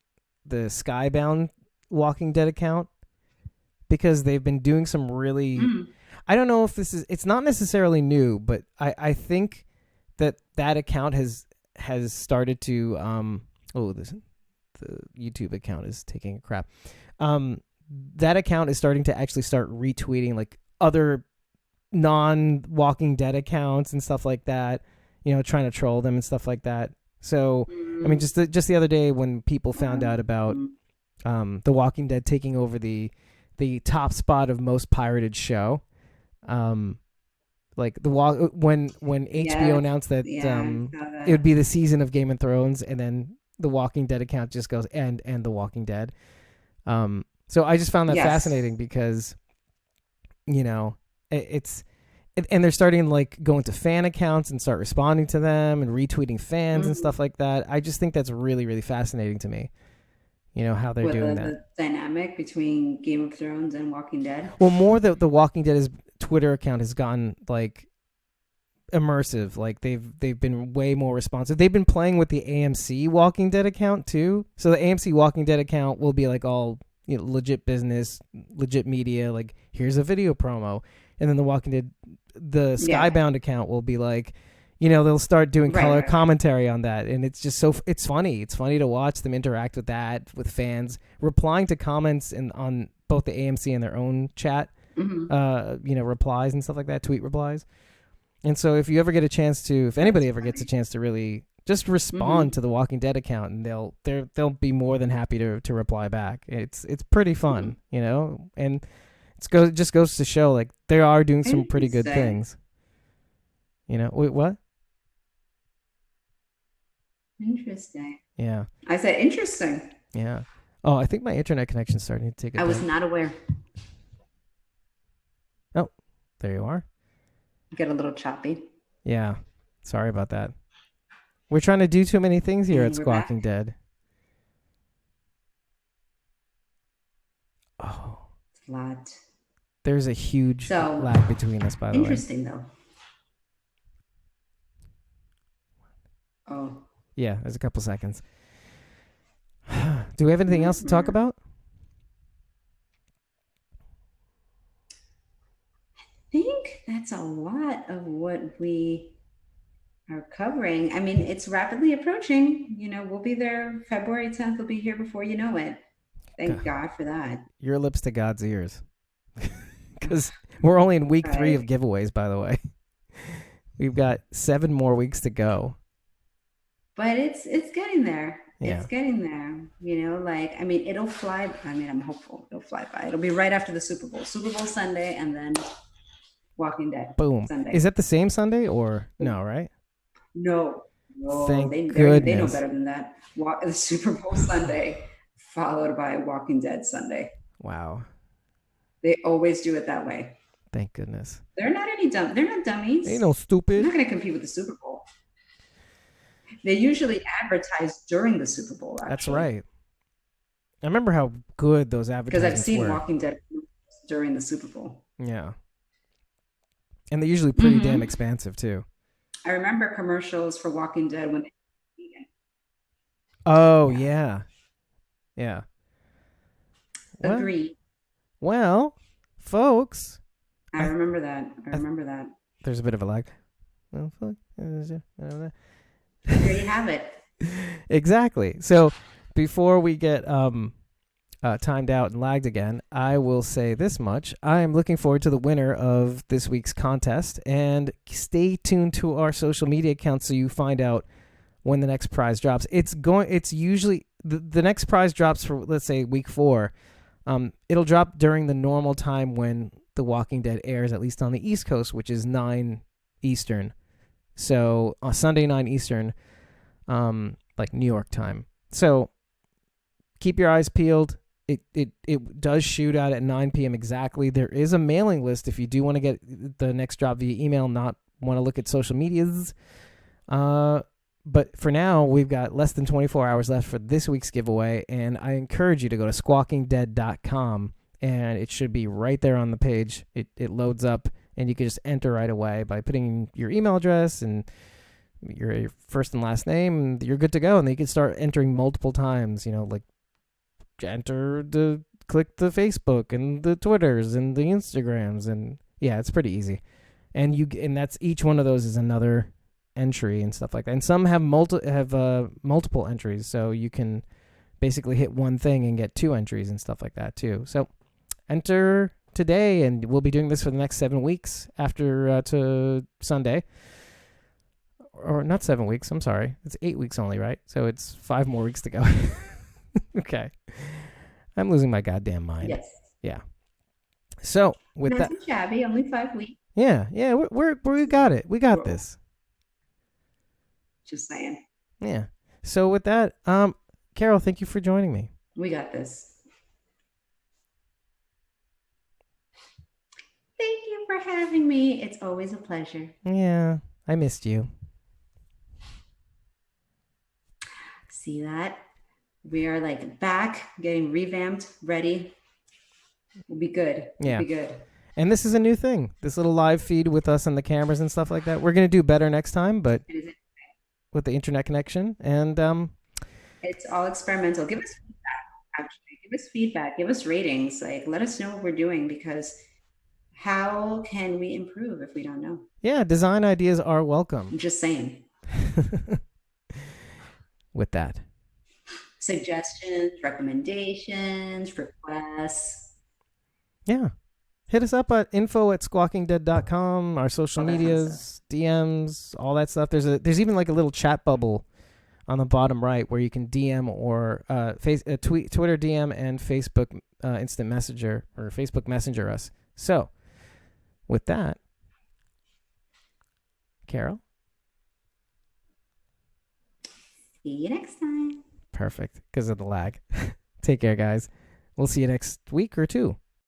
A: Skybound Walking Dead account because they've been doing some really.
B: Mm.
A: I don't know if this is. It's not necessarily new, but I think that account has started to oh this the YouTube account is taking a crap. That account is starting to actually start retweeting like other non-Walking Dead accounts and stuff like that. You know, trying to troll them and stuff like that. So, I mean, just the other day when people found out about The Walking Dead taking over the top spot of most pirated show, like when HBO
B: Yeah,
A: announced that
B: yeah,
A: it would be the season of Game of Thrones, and then the Walking Dead account just goes and The Walking Dead. So I just found that
B: yes.
A: fascinating because you know it's and they're starting like go into fan accounts and start responding to them and retweeting fans and
B: Mhm.
A: stuff like that. I just think that's really really fascinating to me. You know how they're
B: What
A: doing that.
B: the dynamic between Game of Thrones and Walking Dead?
A: Well, more the Walking Dead's Twitter account has gone like immersive. Like they've been way more responsive. They've been playing with the AMC Walking Dead account too. So the AMC Walking Dead account will be like all legit business, legit media. Like here's a video promo, and then the Walking Dead, the
B: Yeah,
A: Skybound account will be like. They'll start doing
B: right,
A: color
B: right, right.
A: commentary on that, and it's just it's funny. It's funny to watch them interact with that, with fans replying to comments on both the AMC and their own chat,
B: Hmm.
A: replies and stuff like that, tweet replies. And so if you ever get a chance to, if
B: That's
A: anybody ever gets a
B: funny.
A: chance to really just respond
B: Hmm.
A: to the Walking Dead account, and they'll be more than happy to reply back. It's pretty
B: Hmm.
A: fun, and just goes to show like they are doing some pretty good
B: Interesting.
A: things. Wait, what?
B: Interesting.
A: Yeah,
B: I said interesting.
A: yeah. Oh, I think my internet connection's starting to take a
B: I was
A: dip.
B: not aware.
A: there you are.
B: Get a little choppy.
A: Yeah. Sorry about that. We're trying to do too many things here at
B: And we're
A: Squawking
B: back.
A: Dead. Oh,
B: It's a lot.
A: there's a huge
B: So
A: lag between us, by the way.
B: interesting though. Oh.
A: Yeah, there's a couple seconds. Do we have anything else to talk about?
B: I think that's a lot of what we are covering. I mean, it's rapidly approaching. You know, we'll be there. February 10th will be here before you know it. Thank God for that.
A: Your lips to God's ears. Because we're only in week 3 of
B: Right.
A: giveaways, by the way. We've got 7 more weeks to go.
B: But it's getting there.
A: Yeah.
B: It's getting there. You know, like, I mean, it'll fly. I mean, I'm hopeful it'll fly by. It'll be right after the Super Bowl. Super Bowl Sunday, and then Walking Dead
A: Boom.
B: Sunday.
A: Is that the same Sunday or no, right?
B: No, no,
A: Thank
B: they know
A: goodness.
B: better than that. The Super Bowl Sunday, followed by Walking Dead Sunday.
A: Wow.
B: They always do it that way.
A: Thank goodness.
B: They're not dummies.
A: Ain't no
B: They're
A: stupid.
B: not going to compete with the Super Bowl. They usually advertise during the Super Bowl. Actually.
A: That's right. I remember how good those
B: Because I've
A: advertisements
B: seen
A: were.
B: Walking Dead during the Super Bowl.
A: Yeah. And they're usually pretty damn expansive too.
B: I remember commercials for Walking Dead when they were vegan.
A: Oh yeah. Yeah. Well,
B: Agreed.
A: well, folks,
B: I remember that. I remember that.
A: there's a bit of a lag. Well, fuck.
B: There you have it.
A: Exactly. So before we get timed out and lagged again, I will say this much. I am looking forward to the winner of this week's contest, and stay tuned to our social media accounts so you find out when the next prize drops. It's usually the next prize drops for, let's say, week 4. It'll drop during the normal time when The Walking Dead airs, at least on the East Coast, which is 9 Eastern. So on Sunday 9 Eastern, like New York time. So keep your eyes peeled. It does shoot out at 9 p.m. exactly. There is a mailing list if you do want to get the next drop via email, not want to look at social medias. But for now, we've got less than 24 hours left for this week's giveaway, and I encourage you to go to SquawkingDead.com, and it should be right there on the page. It loads up, and you can just enter right away by putting your email address and your first and last name, and you're good to go. And then you can start entering multiple times, like click the Facebook and the Twitters and the Instagrams, and yeah, it's pretty easy. And that's each one of those is another entry and stuff like that. And some have multiple entries, so you can basically hit one thing and get 2 entries and stuff like that too. So enter today, and we'll be doing this for the next 7 weeks after to Sunday. Or not 7 weeks, I'm sorry. It's 8 weeks only, right? So it's 5 more weeks to go. Okay. I'm losing my goddamn mind.
B: Yes.
A: Yeah. So with
B: Not
A: that,
B: too shabby. Only 5 weeks.
A: yeah, we got it. We got this.
B: Just saying.
A: Yeah. So with that, Carol, thank you for joining me.
B: We got this. Thank you for having me. It's always a pleasure.
A: Yeah, I missed you.
B: See that? We are like back, getting revamped, ready. We'll be good.
A: Yeah.
B: We'll be good.
A: And this is a new thing. This little live feed with us and the cameras and stuff like that. We're gonna do better next time, but with the internet connection, and
B: it's all experimental. Give us feedback. Actually, give us feedback. Give us ratings. Like, let us know what we're doing, because how can we improve if we don't know?
A: Yeah, design ideas are welcome.
B: I'm just saying.
A: With that,
B: Suggestions, recommendations, requests.
A: yeah. Hit us up at info@squawkingdead.com, our social medias, DMs, all that stuff. There's even like a little chat bubble on the bottom right where you can DM or Twitter DM and Facebook Instant Messenger or Facebook Messenger us. So, with that, Carol?
B: See you next time.
A: Perfect, because of the lag. Take care, guys. We'll see you next week or 2.